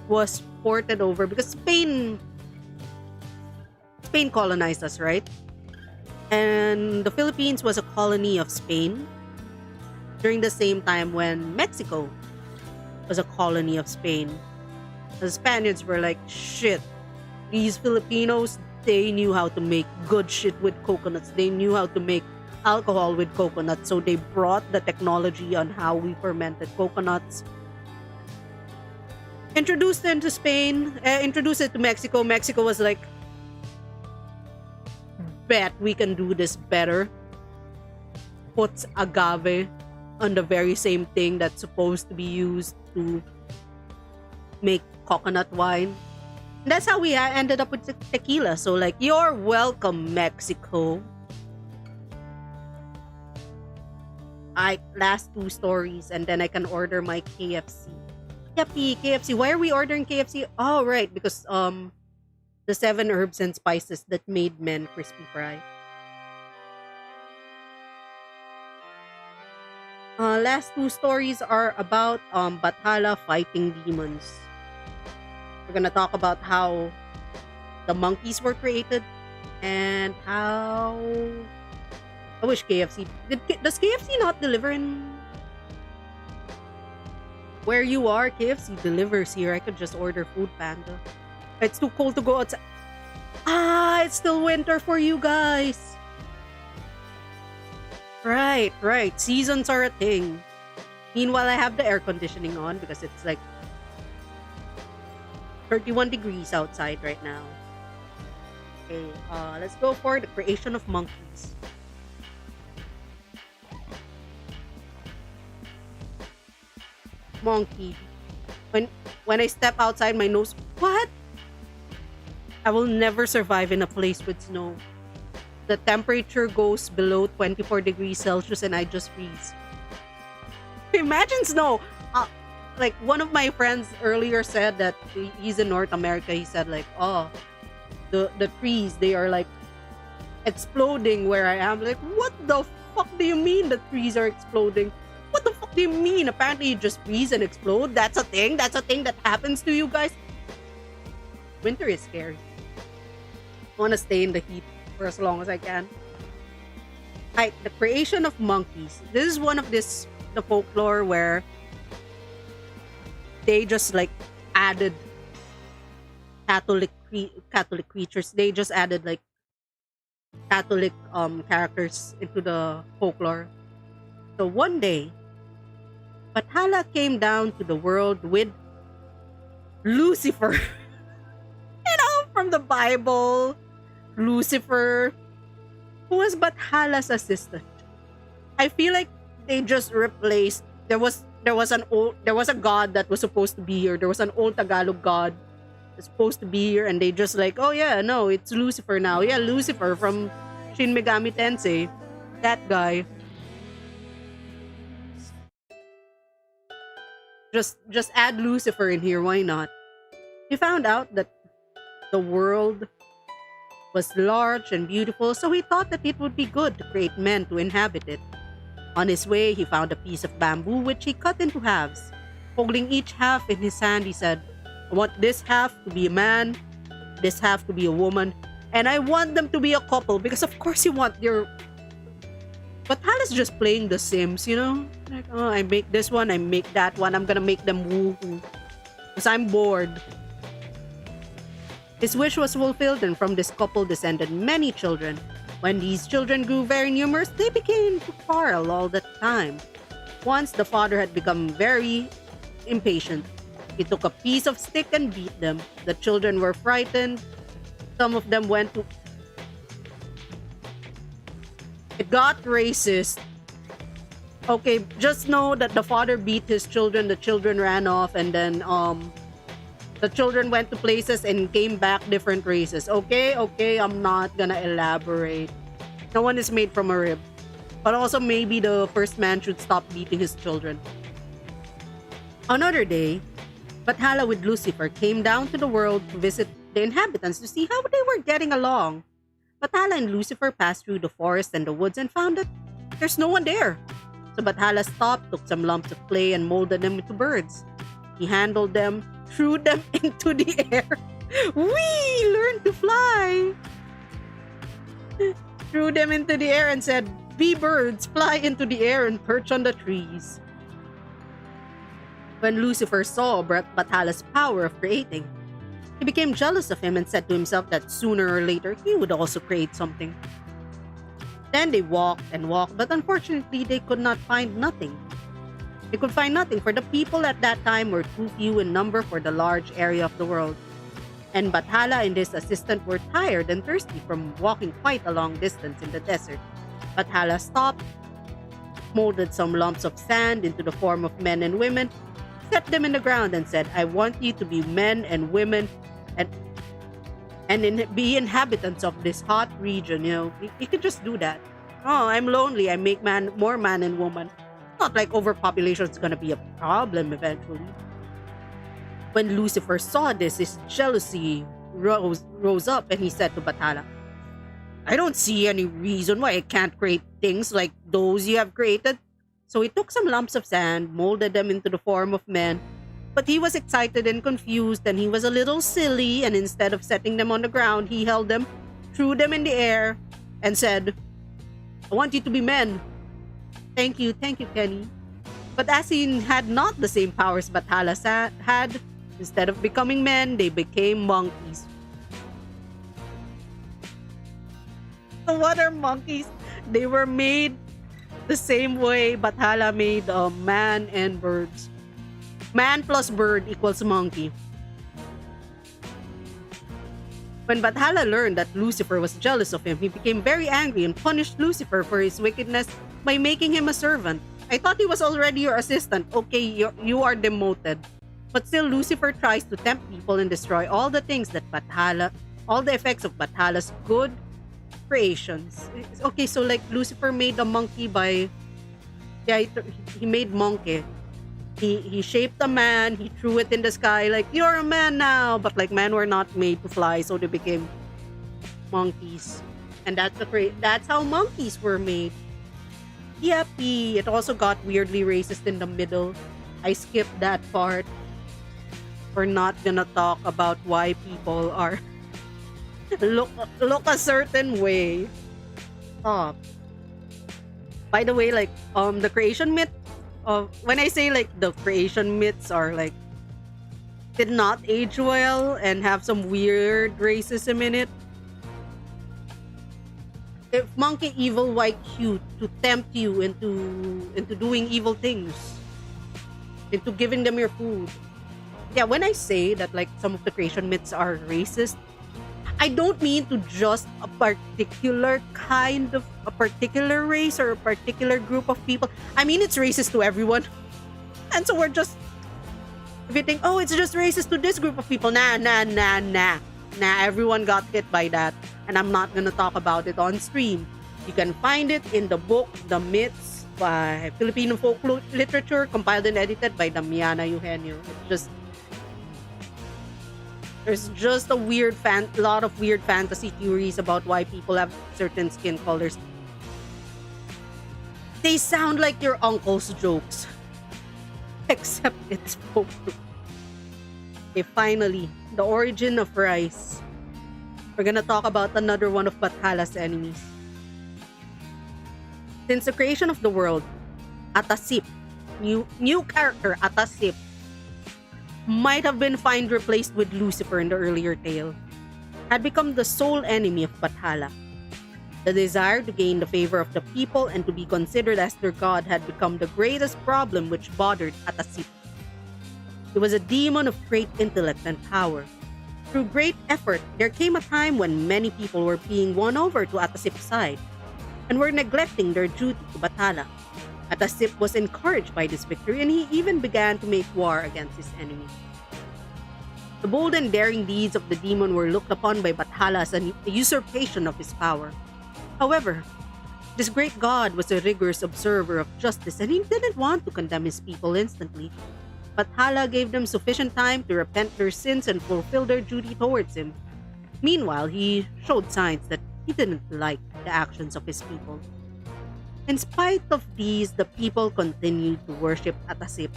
was ported over because Spain colonized us, right? And the Philippines was a colony of Spain during the same time when Mexico was a colony of Spain. The Spaniards were like, shit, these Filipinos, they knew how to make good shit with coconuts. They knew how to make alcohol with coconuts. So they brought the technology on how we fermented coconuts. Introduced it to Spain, introduced it to Mexico. Mexico was like, bet we can do this better. Puts agave on the very same thing that's supposed to be used to make coconut wine. And that's how we ended up with tequila. So like, you're welcome, Mexico. Last two stories and then I can order my KFC. Yuppie, KFC. Why are we ordering KFC? Oh, right, because the 7 herbs and spices that made men crispy fry. Last two stories are about Bathala fighting demons. We're gonna talk about how the monkeys were created and how I wish KFC does KFC not deliver in where you are? KFC delivers here. I could just order Food Panda. It's too cold to go outside. It's still winter for you guys. Right. Seasons are a thing. Meanwhile, I have the air conditioning on because it's like 31 degrees outside right now. Okay, let's go for the creation of monkeys. Monkey. When I step outside, my nose. What? I will never survive in a place with snow. The temperature goes below 24 degrees Celsius and I just freeze. Imagine snow. Like one of my friends earlier said that he's in North America. He said like, oh, the trees, they are like exploding where I am. Like, what the fuck do you mean the trees are exploding? What the fuck do you mean? Apparently you just freeze and explode. That's a thing that happens to you guys. Winter is scary. I want to stay in the heat for as long as I can. The creation of monkeys. This is one of the folklore where they just like added Catholic creatures. They just added like Catholic characters into the folklore. So one day, Bathala came down to the world with Lucifer. From the Bible, Lucifer, who was Bathala's assistant. I feel like they just replaced. There was a god that was supposed to be here. There was an old Tagalog god that's supposed to be here, and they just like, oh yeah, no, it's Lucifer now. Yeah, Lucifer from Shin Megami Tensei, that guy. Just add Lucifer in here. Why not? He found out that the world was large and beautiful, so he thought that it would be good to create men to inhabit it. On his way, he found a piece of bamboo which he cut into halves. Holding each half in his hand, he said, I want this half to be a man, this half to be a woman, and I want them to be a couple, because of course you want your... But Hal is just playing The Sims, you know? Like, oh, I make this one, I make that one, I'm gonna make them woo-hoo. Because I'm bored. His wish was fulfilled, and from this couple descended many children. When these children grew very numerous, they began to quarrel all the time. Once the father had become very impatient. He took a piece of stick and beat them. The children were frightened Some of them went to. It got racist. Okay, just know that the father beat his children, the children ran off, and then the children went to places and came back different races. Okay, I'm not gonna elaborate. No one is made from a rib. But also maybe the first man should stop beating his children. Another day, Bathala with Lucifer came down to the world to visit the inhabitants to see how they were getting along. Bathala and Lucifer passed through the forest and the woods and found that there's no one there. So Bathala stopped, took some lumps of clay and molded them into birds. He handled them, threw them into the air. We learned to fly. Threw them into the air and said, "Be birds, fly into the air and perch on the trees." When Lucifer saw Bathala's power of creating, he became jealous of him and said to himself that sooner or later he would also create something. Then they walked and walked, but unfortunately they could not find nothing. They could find nothing, for the people at that time were too few in number for the large area of the world. And Bathala and his assistant were tired and thirsty from walking quite a long distance in the desert. Bathala stopped, molded some lumps of sand into the form of men and women, set them in the ground and said, "I want you to be men and women and be inhabitants of this hot region." You could just do that. Oh, I'm lonely. I make more man and woman. Not like overpopulation is gonna be a problem eventually. When Lucifer saw this, his jealousy rose up, and he said to Bathala, "I don't see any reason why I can't create things like those you have created." So he took some lumps of sand, molded them into the form of men. But he was excited and confused, and he was a little silly, and instead of setting them on the ground, he held them, threw them in the air, and said, "I want you to be men." Thank you, Kenny. But as he had not the same powers Bathala had, instead of becoming men, they became monkeys. So what are monkeys? They were made the same way Bathala made man and birds. Man plus bird equals monkey. When Bathala learned that Lucifer was jealous of him, he became very angry and punished Lucifer for his wickedness by making him a servant. "I thought he was already your assistant. Okay, you are demoted." But still, Lucifer tries to tempt people and destroy all the things that all the effects of Bathala's good creations. Okay, so like Lucifer made a monkey he made monkey. He shaped a man, he threw it in the sky like, "You're a man now." But like men were not made to fly, so they became monkeys. And that's how monkeys were made. Yippee! It also got weirdly racist in the middle. I skipped that part. We're not gonna talk about why people are look a certain way. Oh. By the way, like the creation myth when I say like the creation myths are like did not age well and have some weird racism in it. If monkey evil, why cute? To tempt you into doing evil things, into giving them your food. Yeah, when I say that like some of the creation myths are racist, I don't mean to just a particular race or a particular group of people. I mean it's racist to everyone. And so we're just, if you think, oh, it's just racist to this group of people, nah, everyone got hit by that. And I'm not gonna talk about it on stream. You can find it in the book, The Myths, by Filipino Folklore Literature, compiled and edited by Damiana Eugenio. There's just a lot of weird fantasy theories about why people have certain skin colors. They sound like your uncle's jokes. Except it's folklore. Okay, finally, the origin of rice. We're gonna talk about another one of Bathala's enemies. Since the creation of the world, Atasip, new character Atasip, might have been found replaced with Lucifer in the earlier tale, had become the sole enemy of Bathala. The desire to gain the favor of the people and to be considered as their god had become the greatest problem which bothered Atasip. He was a demon of great intellect and power. Through great effort, there came a time when many people were being won over to Atasip's side and were neglecting their duty to Bathala. Atasip was encouraged by this victory and he even began to make war against his enemies. The bold and daring deeds of the demon were looked upon by Bathala as a usurpation of his power. However, this great god was a rigorous observer of justice and he didn't want to condemn his people instantly. Bathala gave them sufficient time to repent their sins and fulfill their duty towards him. Meanwhile, he showed signs that he didn't like the actions of his people. In spite of these, the people continued to worship Atasip.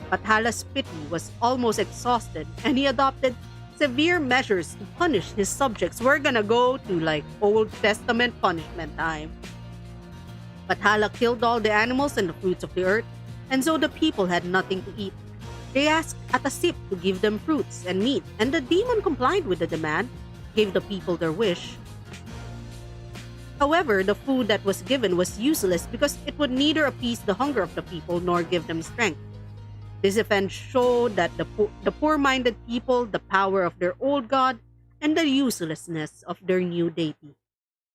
Bathala's pity was almost exhausted and he adopted severe measures to punish his subjects. We're gonna go to like Old Testament punishment time. Bathala killed all the animals and the fruits of the earth, and so the people had nothing to eat. They asked Atasip to give them fruits and meat, and the demon complied with the demand, gave the people their wish. However, the food that was given was useless because it would neither appease the hunger of the people nor give them strength. This event showed that the poor-minded people, the power of their old god, and the uselessness of their new deity.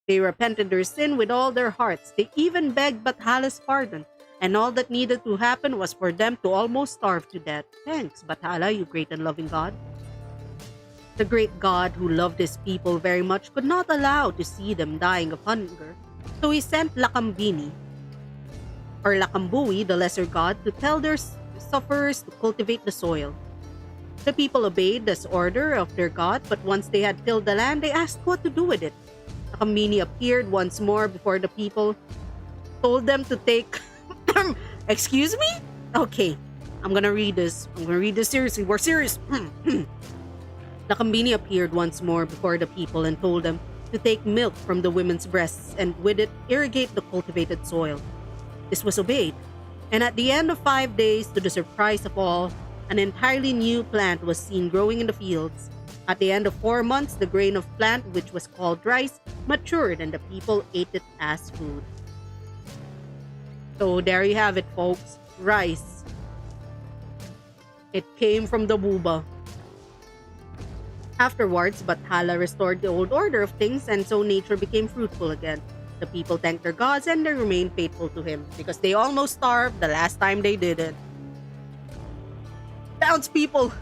They repented their sin with all their hearts. They even begged Bathala's pardon, and all that needed to happen was for them to almost starve to death. Thanks, Bathala, you great and loving god. The great god who loved his people very much could not allow to see them dying of hunger, so he sent Lakambini, or Lakambui, the lesser god, to tell their sufferers to cultivate the soil. The people obeyed this order of their god, but once they had tilled the land, they asked what to do with it. Lakambini appeared once more before the people, told them to take... Excuse me? Okay, I'm gonna read this. Seriously. We're serious. Lakambini appeared once more before the people and told them to take milk from the women's breasts and with it irrigate the cultivated soil. This was obeyed, and at the end of 5 days, to the surprise of all, an entirely new plant was seen growing in the fields. At the end of 4 months, the grain of plant, which was called rice, matured and the people ate it as food. So there you have it, folks. Rice. It came from the buba. Afterwards, Bathala restored the old order of things, and so nature became fruitful again. The people thanked their gods and they remained faithful to him because they almost starved the last time they did it. Townspeople,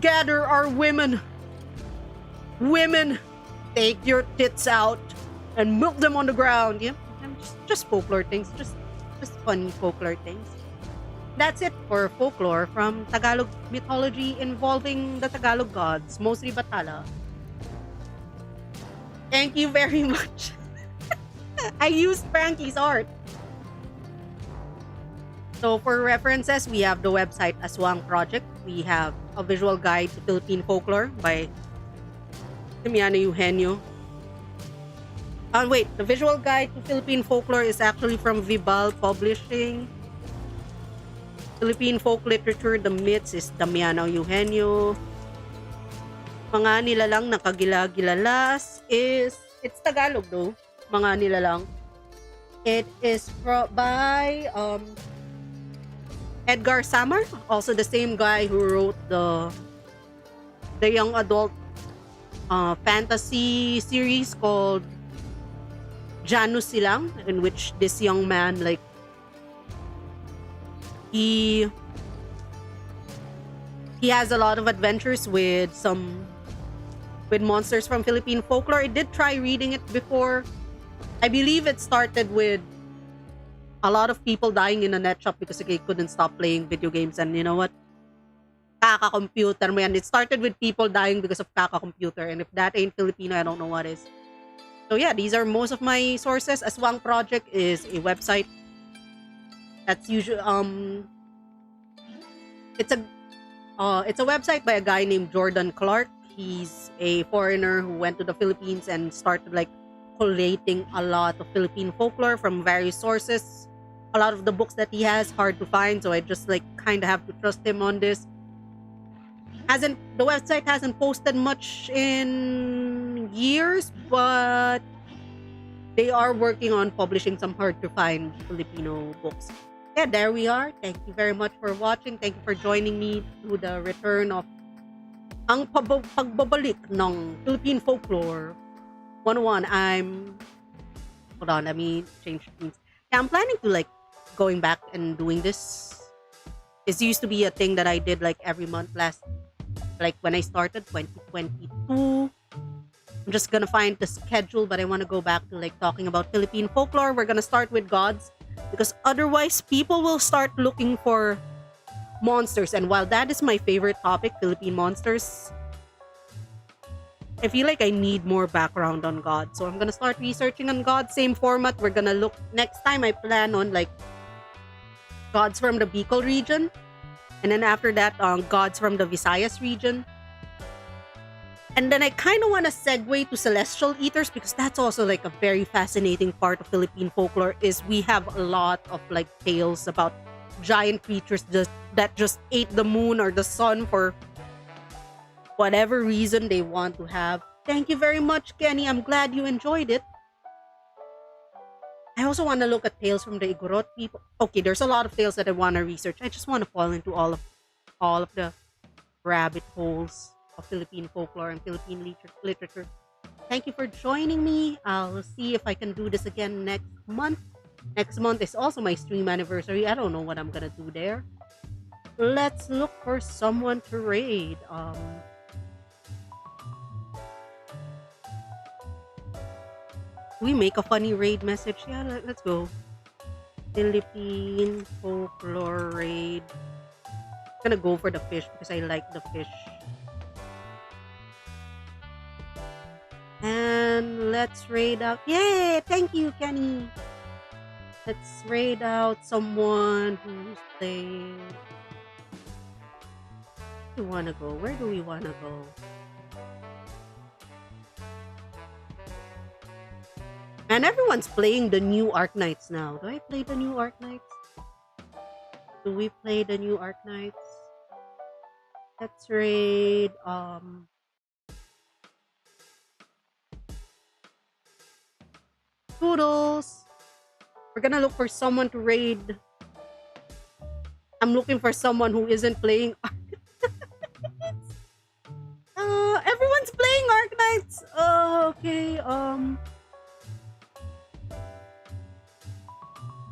gather our women. Women, take your tits out and milk them on the ground. Yeah, just folklore things, just funny folklore things. That's it for folklore from Tagalog mythology involving the Tagalog gods, mostly Bathala. Thank you very much. I used Frankie's art. So for references, we have the website Aswang Project. We have a visual guide to Philippine folklore by Damiano Eugenio. Wait, the visual guide to Philippine folklore is actually from Vibal Publishing. Philippine folk literature, the myths is Damiano Eugenio. Mga nilalang na kagila-gilalas is, it's Tagalog though, mga nilalang. It is by Edgar Samar, also the same guy who wrote the young adult fantasy series called Janus Silang, in which this young man, like, he has a lot of adventures with monsters from Philippine folklore. I did try reading it before. I believe it started with a lot of people dying in a net shop because they couldn't stop playing video games, and you know what? Kaka-computer mo yan. It started with people dying because of kaka-computer, and if that ain't Filipino, I don't know what is. So yeah, these are most of my sources. Aswang Project is a website that's usually it's a website by a guy named Jordan Clark. He's a foreigner who went to the Philippines and started like collating a lot of Philippine folklore from various sources. A lot of the books that he has hard to find, so I just like kind of have to trust him on this. The website hasn't posted much in years, but they are working on publishing some hard to find Filipino books. Yeah, there we are. Thank you very much for watching. Thank you for joining me to the return of Ang pagbabalik ng Philippine Folklore 101. Hold on, let me change things. Yeah, I'm planning to like going back and doing this. This used to be a thing that I did like every month like when I started 2022. I'm just gonna find the schedule, but I want to go back to like talking about Philippine folklore. We're gonna start with gods because otherwise people will start looking for monsters. And while that is my favorite topic, Philippine monsters, I feel like I need more background on God. So I'm gonna start researching on God. Same format. We're gonna look next time. I plan on like gods from the Bicol region. And then after that, gods from the Visayas region. And then I kind of want to segue to celestial eaters because that's also like a very fascinating part of Philippine folklore is we have a lot of like tales about giant creatures that just ate the moon or the sun for whatever reason they want to have. Thank you very much, Kenny. I'm glad you enjoyed it. I also want to look at tales from the Igorot people. Okay, there's a lot of tales that I want to research. I just want to fall into all of the rabbit holes of Philippine folklore and Philippine literature. Thank you for joining me. I'll see if I can do this again next month. Next month is also my stream anniversary. I don't know what I'm gonna do there. Let's look for someone to raid. We make a funny raid message. Yeah, let's go. Philippine folklore raid. I'm gonna go for the fish because I like the fish. And let's raid out. Yay! Thank you, Kenny. Let's raid out someone who's playing. Where do we wanna go? Where do we wanna go? And everyone's playing the new Arknights now. Do I play the new Arknights? Do we play the new Arknights? Let's raid Toodles. We're gonna look for someone to raid. I'm looking for someone who isn't playing everyone's playing Arknights. Okay,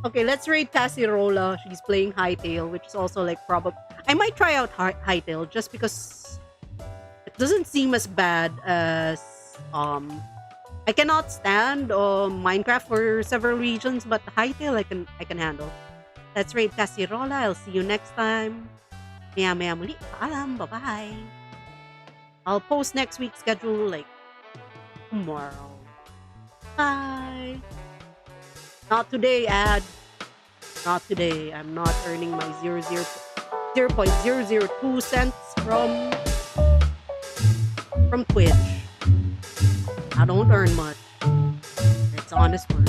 okay, let's raid Cassirola. She's playing Hightail, which is also like probably I might try out Hightail just because it doesn't seem as bad as I cannot stand Minecraft for several reasons, but Hightail I can handle. Let's raid Cassirola. I'll see you next time. Maya muli. Paalam. Bye-bye. I'll post next week's schedule like tomorrow. Bye. Not today, ad. Not today. I'm not earning my 0.002 cents from Twitch. I don't earn much. It's honest work.